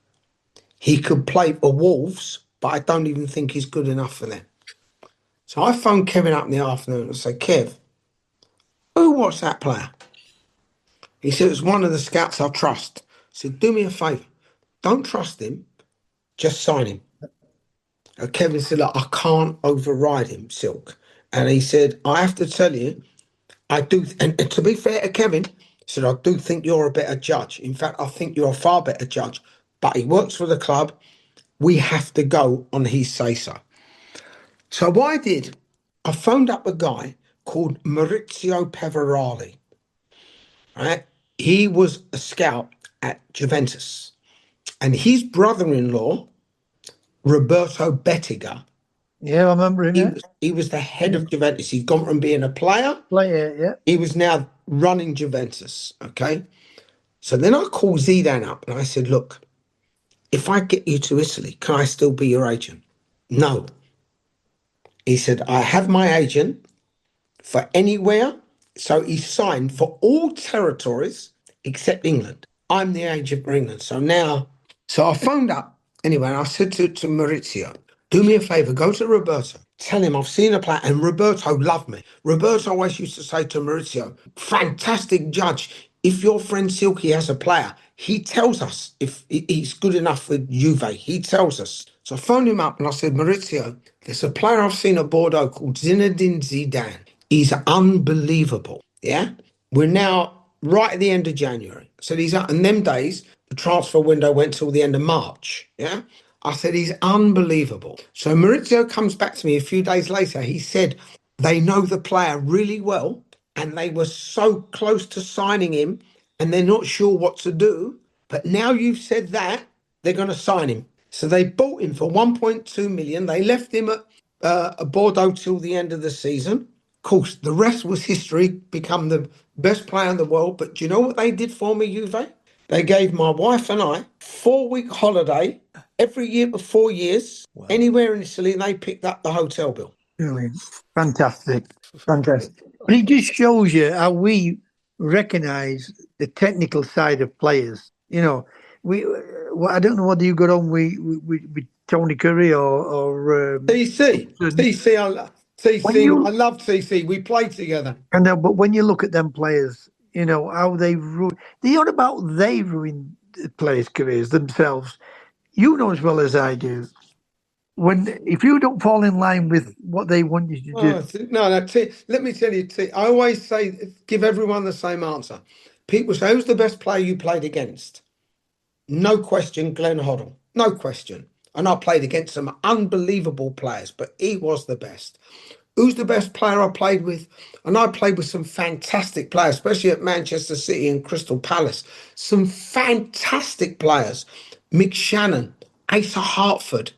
he could play for Wolves, but I don't even think he's good enough for them. So I phoned Kevin up in the afternoon and said, Kev, who was that player? He said, it's one of the scouts I trust. I said, do me a favour. Don't trust him. Just sign him. And Kevin said, look, I can't override him, Silk. And he said, I have to tell you, I do. And to be fair to Kevin, he said, I do think you're a better judge. In fact, I think you're a far better judge. But he works for the club. We have to go on his say-so. So what I did, I phoned up a guy called Maurizio Peverali. Right? He was a scout at Juventus. And his brother-in-law, Roberto Bettiga. Yeah, I remember him. He was the head of Juventus. He'd gone from being a player. Yeah. He was now running Juventus, okay? So then I called Zidane up and I said, look, if I get you to Italy, can I still be your agent? No. He said, I have my agent for anywhere. So he signed for all territories except England. I'm the agent for England. So I phoned up anyway, and I said to Maurizio, do me a favour, go to Roberto, tell him I've seen a player, and Roberto loved me. Roberto always used to say to Maurizio, fantastic judge. If your friend Silky has a player, He tells us if he's good enough for Juve. He tells us. So I phoned him up and I said, Maurizio, there's a player I've seen at Bordeaux called Zinedine Zidane. He's unbelievable. Yeah. We're now right at the end of January. So he's in them days, the transfer window went till the end of March. Yeah. I said, he's unbelievable. So Maurizio comes back to me a few days later. He said, they know the player really well and they were so close to signing him and they're not sure what to do. But now you've said that, they're going to sign him. So they bought him for 1.2 million. They left him at Bordeaux till the end of the season. Of course, the rest was history, become the best player in the world. But do you know what they did for me, Juve? They gave my wife and I 4-week holiday every year for 4 years, anywhere in Italy, and they picked up the hotel bill. Brilliant. Fantastic. Fantastic. But it just shows you how we recognise the technical side of players. You know, I don't know whether you got on with Tony Curry or TC. TC, I love TC. We played together. But when you look at them players, you know, how they ruin. They are about they ruin the players' careers themselves. You know as well as I do. If you don't fall in line with what they want you to do. No, let me tell you, I always say, give everyone the same answer. People say, who's the best player you played against? No question, Glenn Hoddle. No question. And I played against some unbelievable players, but he was the best. Who's the best player I played with? And I played with some fantastic players, especially at Manchester City and Crystal Palace. Some fantastic players. Mick Shannon, Asa Hartford,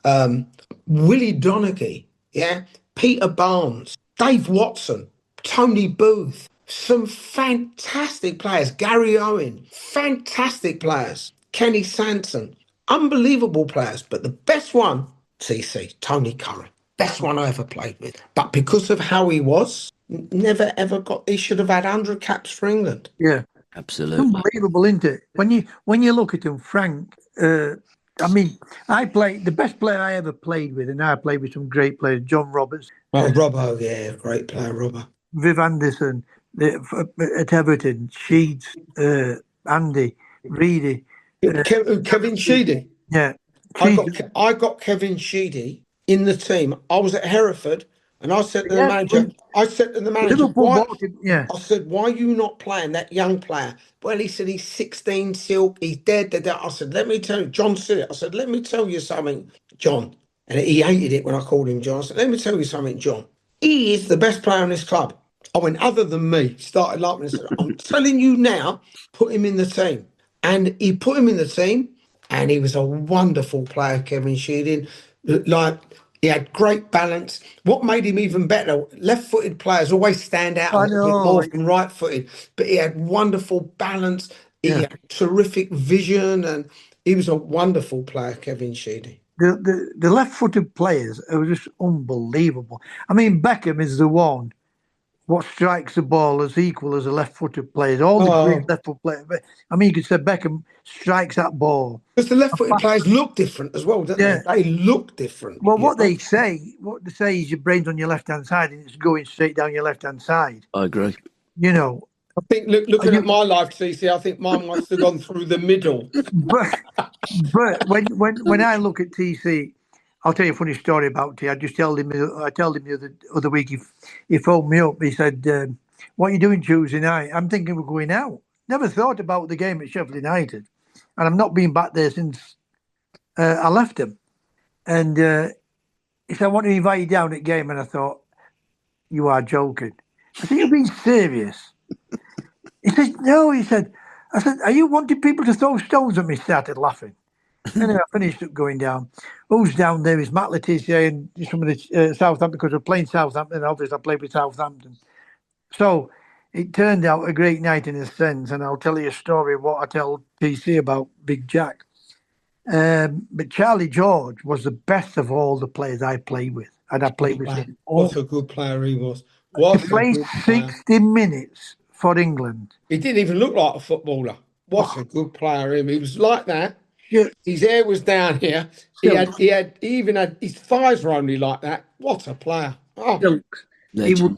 Willie Donaghy, yeah, Peter Barnes, Dave Watson, Tony Booth, some fantastic players, Gary Owen, fantastic players, Kenny Sanson, unbelievable players, but the best one, TC, Tony Curran, best one I ever played with. But because of how he was, never ever he should have had 100 caps for England. Yeah, absolutely. Unbelievable, isn't it? When you look at him, Frank, I mean, the best player I ever played with, and I played with some great players, John Roberts. Robbo, yeah, great player, Robbo. Viv Anderson at Everton, Sheeds, Andy, Reedy. Kevin Sheedy. Yeah. I got Kevin Sheedy in the team. I was at Hereford and I said to the manager, I said, why are you not playing that young player? Well, he said, he's 16, Silk, he's dead. I said, let me tell you, John said it. I said, let me tell you something, John. And he hated it when I called him John. I said, let me tell you something, John. He is the best player in this club. I went, other than me, started laughing and said, I'm telling you now, put him in the team. And he put him in the team, and he was a wonderful player, Kevin Sheedy. Like, he had great balance. What made him even better, left-footed players always stand out a little bit more than right-footed, but he had wonderful balance. He had terrific vision, and he was a wonderful player, Kevin Sheedy. The left-footed players are just unbelievable. I mean, Beckham is the one. What strikes the ball as equal as a left-footed player. All the great left-footed players. I mean, you could say Beckham strikes that ball. Because the left-footed players look different as well, don't they? They look different. Well, what they say is your brain's on your left-hand side and it's going straight down your left-hand side. I agree. You know. I think looking at my life, TC, I think mine must have gone through the middle. But when I look at TC, I'll tell you a funny story about it. I told him the other week, he phoned me up. He said, what are you doing Tuesday night? I'm thinking we're going out. Never thought about the game at Sheffield United. And I've not been back there since I left him. And he said, I want to invite you down at game. And I thought, you are joking. I said, you're being serious. He said, no. I said, are you wanting people to throw stones at me? Started laughing. And then I finished up going down. Who's down there is Matt Letizia and some of the Southampton, because we're playing Southampton. Obviously, I played with Southampton. So it turned out a great night in a sense. And I'll tell you a story of what I tell PC about Big Jack. But Charlie George was the best of all the players I played with. And I played with him. What a good player he was. He played 60 minutes for England. He didn't even look like a footballer. What a good player he was like that. Yeah. His hair was down here. He even had his thighs were only like that. What a player! He would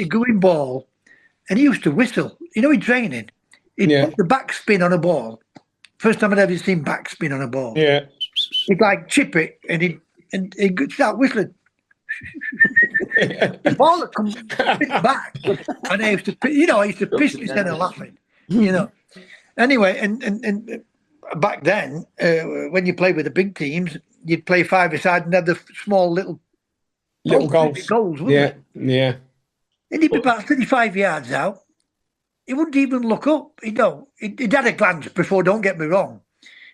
go in ball, and he used to whistle. You know, in training, He'd Yeah. put the backspin on a ball. First time I'd ever seen backspin on a ball. Yeah. He'd like chip it, and he'd start whistling. The ball would come back, and I used to piss myself of laughing. Anyway, and back then, when you played with the big teams, you'd play five-a-side and have the small little goals. wouldn't Yeah. it? Yeah. And he'd be about 35 yards out. He wouldn't even look up. He'd had a glance before, don't get me wrong.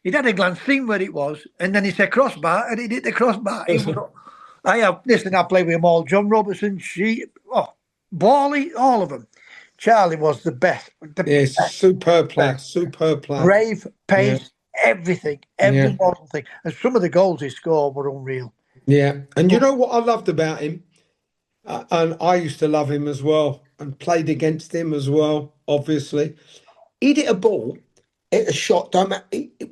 He'd had a glance, seen where it was, and then he said crossbar, and he hit the crossbar. I played with them all. John Robertson, Bally, all of them. Charlie was the best. Yes, superb player. Brave, pace, everything, every model thing. And some of the goals he scored were unreal. Yeah, and you know what I loved about him? And I used to love him as well and played against him as well, obviously. He'd hit a ball, hit a shot,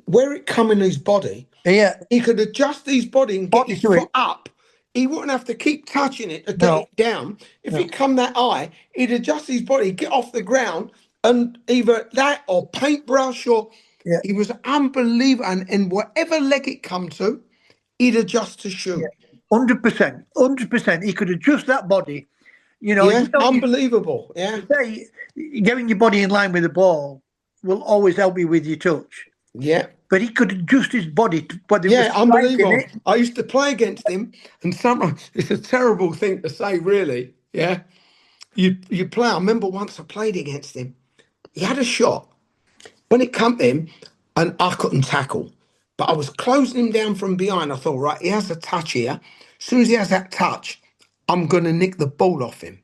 where it come in his body. Yeah. He could adjust his body and get his foot up. He wouldn't have to keep touching it to get it down. If it come that high, he'd adjust his body, get off the ground, and either that or paintbrush he was unbelievable. And whatever leg it come to, he'd adjust to shoot. 100%. 100%. He could adjust that body. Unbelievable. Getting your body in line with the ball will always help you with your touch. Yeah. But he could adjust his body to whether it was unbelievable. I used to play against him, and sometimes it's a terrible thing to say, really. Yeah. You play. I remember once I played against him. He had a shot. When it come to him, and I couldn't tackle, but I was closing him down from behind. I thought, right, he has a touch here. As soon as he has that touch, I'm going to nick the ball off him.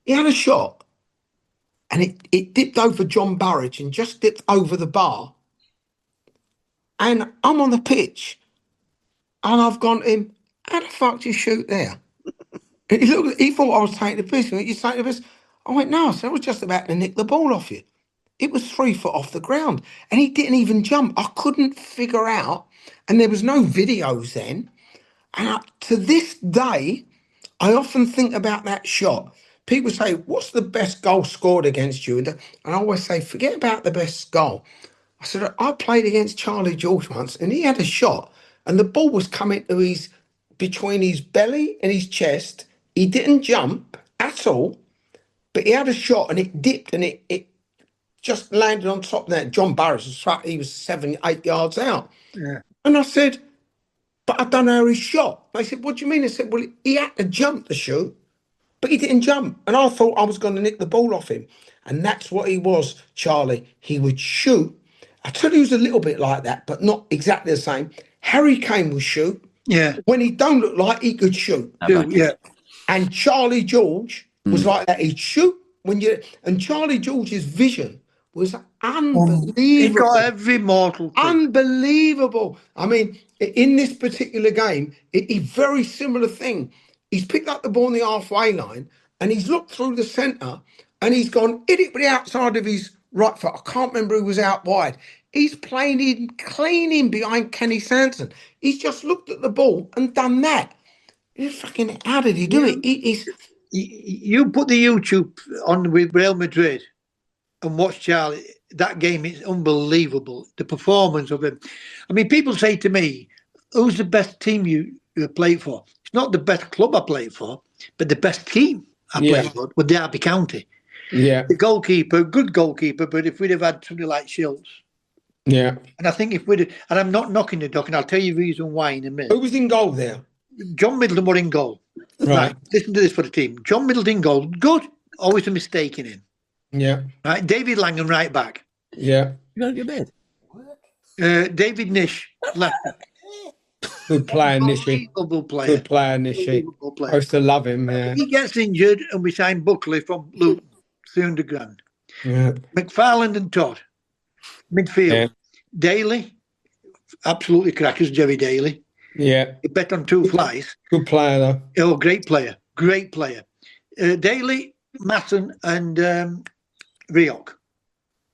He had a shot, and it dipped over John Burridge and just dipped over the bar. And I'm on the pitch, and I've gone to him, how the fuck do you shoot there? And he thought I was taking the piss. You taking the piss? I went, no, so I was just about to nick the ball off you. It was 3 foot off the ground, and he didn't even jump. I couldn't figure out, and there was no videos then. And to this day, I often think about that shot. People say, what's the best goal scored against you? And I always say, forget about the best goal. I said, I played against Charlie George once, and he had a shot, and the ball was coming to between his belly and his chest. He didn't jump at all, but he had a shot, and it dipped, and it just landed on top of that. John Burris, he was 7-8 yards out. Yeah. And I said, but I don't know how he shot. They said, what do you mean? I said, well, he had to jump to shoot, but he didn't jump. And I thought I was going to nick the ball off him. And that's what he was, Charlie. He would shoot. I tell you, he was a little bit like that, but not exactly the same. Harry Kane would shoot. Yeah. When he don't look like he could shoot. Yeah. And Charlie George was like that. He'd shoot and Charlie George's vision was unbelievable. He got every mortal thing. Unbelievable. I mean, in this particular game, a very similar thing. He's picked up the ball on the halfway line, and he's looked through the centre, and he's gone, hit it with the outside of his right foot. I can't remember who was out wide. He's playing in clean in behind Kenny Sanson. He's just looked at the ball and done that. How did he do it? You put the YouTube on with Real Madrid and watch Charlie. That game is unbelievable. The performance of him. I mean, people say to me, who's the best team you played for? It's not the best club I played for, but the best team I played for with Derby County. Yeah. The goalkeeper, good goalkeeper, but if we'd have had somebody like Schultz. Yeah. And I think and I'm not knocking the duck, and I'll tell you the reason why in a minute. Who was in goal there? John Middleton were in goal. Right. Listen to this for the team. John Middleton goal, good. Always a mistake in him. Yeah. Right. David Langham right back. Yeah. You got to get bed. David Nish left. Good player, Nishi. Unbelievable player. Good player, Nishi. I used to love him. Yeah. He gets injured, and we signed Buckley from Luton, 300 grand. Yeah. McFarland and Todd, midfield. Yeah. Daly, absolutely crackers, Jerry Daly. Yeah. He bet on 2 flies. Good player, though. Oh, great player. Great player. Daly, Masson, and Rioch.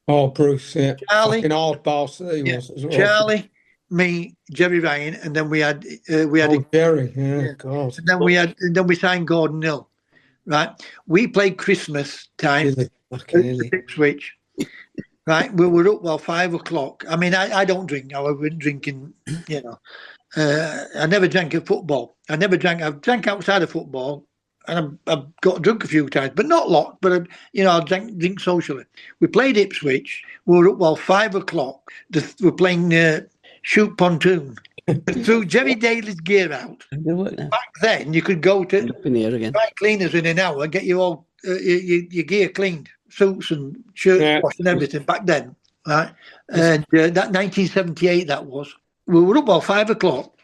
Oh, Bruce, yeah. Charlie. Fucking hard boss he was as well. Charlie, me, Jerry Ryan, and then we had Jerry, God. And then we signed Gordon Hill. Right. We played Christmas time Fucking Ipswich. Right, we were up 5 o'clock. I mean, I don't drink now. I've been drinking, you know. I never drank at football. I've drank outside of football, and I've got drunk a few times, but not a lot. But I'll drink socially. We played Ipswich. We were up 5 o'clock. We're playing shoot pontoon. Threw Jerry Daly's gear out. Back then, you could go to dry cleaners in an hour and get your gear cleaned, suits and shirts washed and everything. Back then, right? And that 1978 that was. We were up 5 o'clock.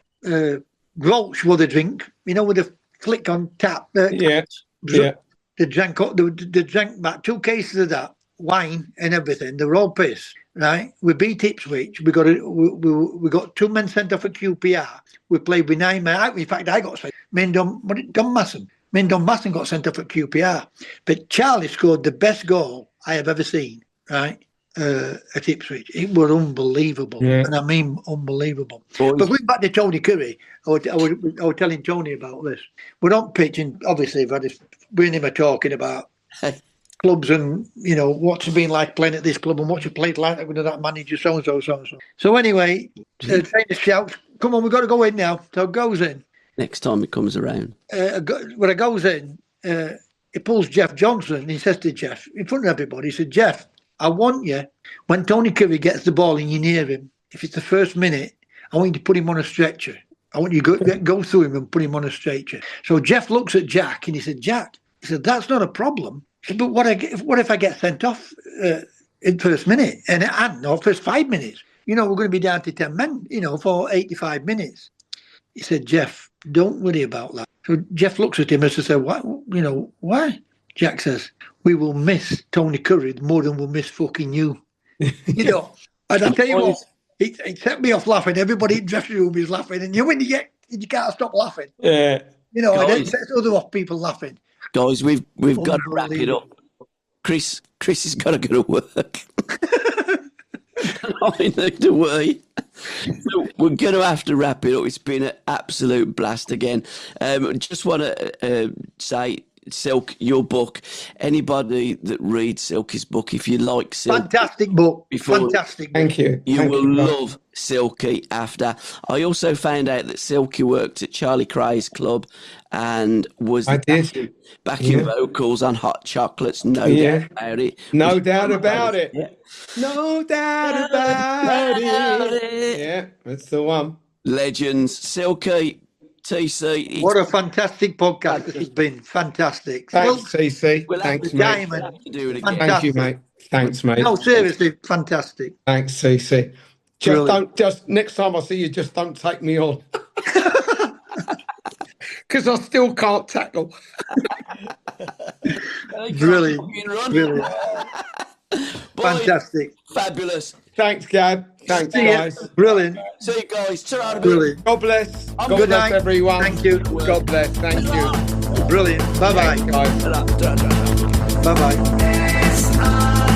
Grouch with a drink, with a flick on tap. They drank about 2 cases of that wine and everything. They were all pissed. Right, we beat Ipswich. We got 2 men sent off at QPR. We played with 9 men. In fact, I got sent. Don Masson got sent off at QPR. But Charlie scored the best goal I have ever seen. Right, at Ipswich, it was unbelievable, and I mean unbelievable. But going back to Tony Curry, I was telling Tony about this. We're on pitch, and obviously, we and him are talking about clubs and what's it been like playing at this club and what's it played like with that manager so and so. So anyway, trainer shouts, "Come on, we've got to go in now." So it goes in. Next time it comes around, when it goes in, he pulls Jeff Johnson and he says to Jeff in front of everybody, he said, "Jeff, I want you when Tony Curry gets the ball and you're near him. If it's the first minute, I want you to put him on a stretcher. I want you to go through him and put him on a stretcher." So Jeff looks at Jack and he said, "Jack," he said, "that's not a problem." But what if I get sent off in first minute and first 5 minutes? We're going to be down to 10 men, for 85 minutes. He said, "Jeff, don't worry about that." So Jeff looks at him and says, "What? Why?" Jack says, "We will miss Tony Curry more than we'll miss fucking you." And I tell you what, it set me off laughing. Everybody in the dressing room is laughing, and when you can't stop laughing. And it sets other off people laughing. Guys, we've got to wrap it up. Chris has got to go to work. I need to worry. So we're going to have to wrap it up. It's been an absolute blast again. Just want to say, Silk, your book. Anybody that reads Silky's book, if you like Silk, fantastic book. Fantastic. Thank you. You will love Silky after. I also found out that Silky worked at Charlie Cray's club and was backing vocals on Hot Chocolates. No doubt about it. No doubt about it. Yeah. No doubt about it. Yeah, that's the one. Legends. Silky, TC. What a fantastic podcast this has been. Fantastic. Thanks, TC. Thanks, mate. Do it again. Thank you, mate. Thanks, mate. No, seriously, fantastic. Thanks, CC. Next time I see you, just don't take me on. Because I still can't tackle. Brilliant. Fantastic. Fabulous. Thanks, Gab. Thanks, guys. Brilliant. See you guys. Brilliant. God bless. God Good bless night. everyone. Thank you. God bless. Thank you. Brilliant. Bye-bye. Thanks, guys. Bye-bye.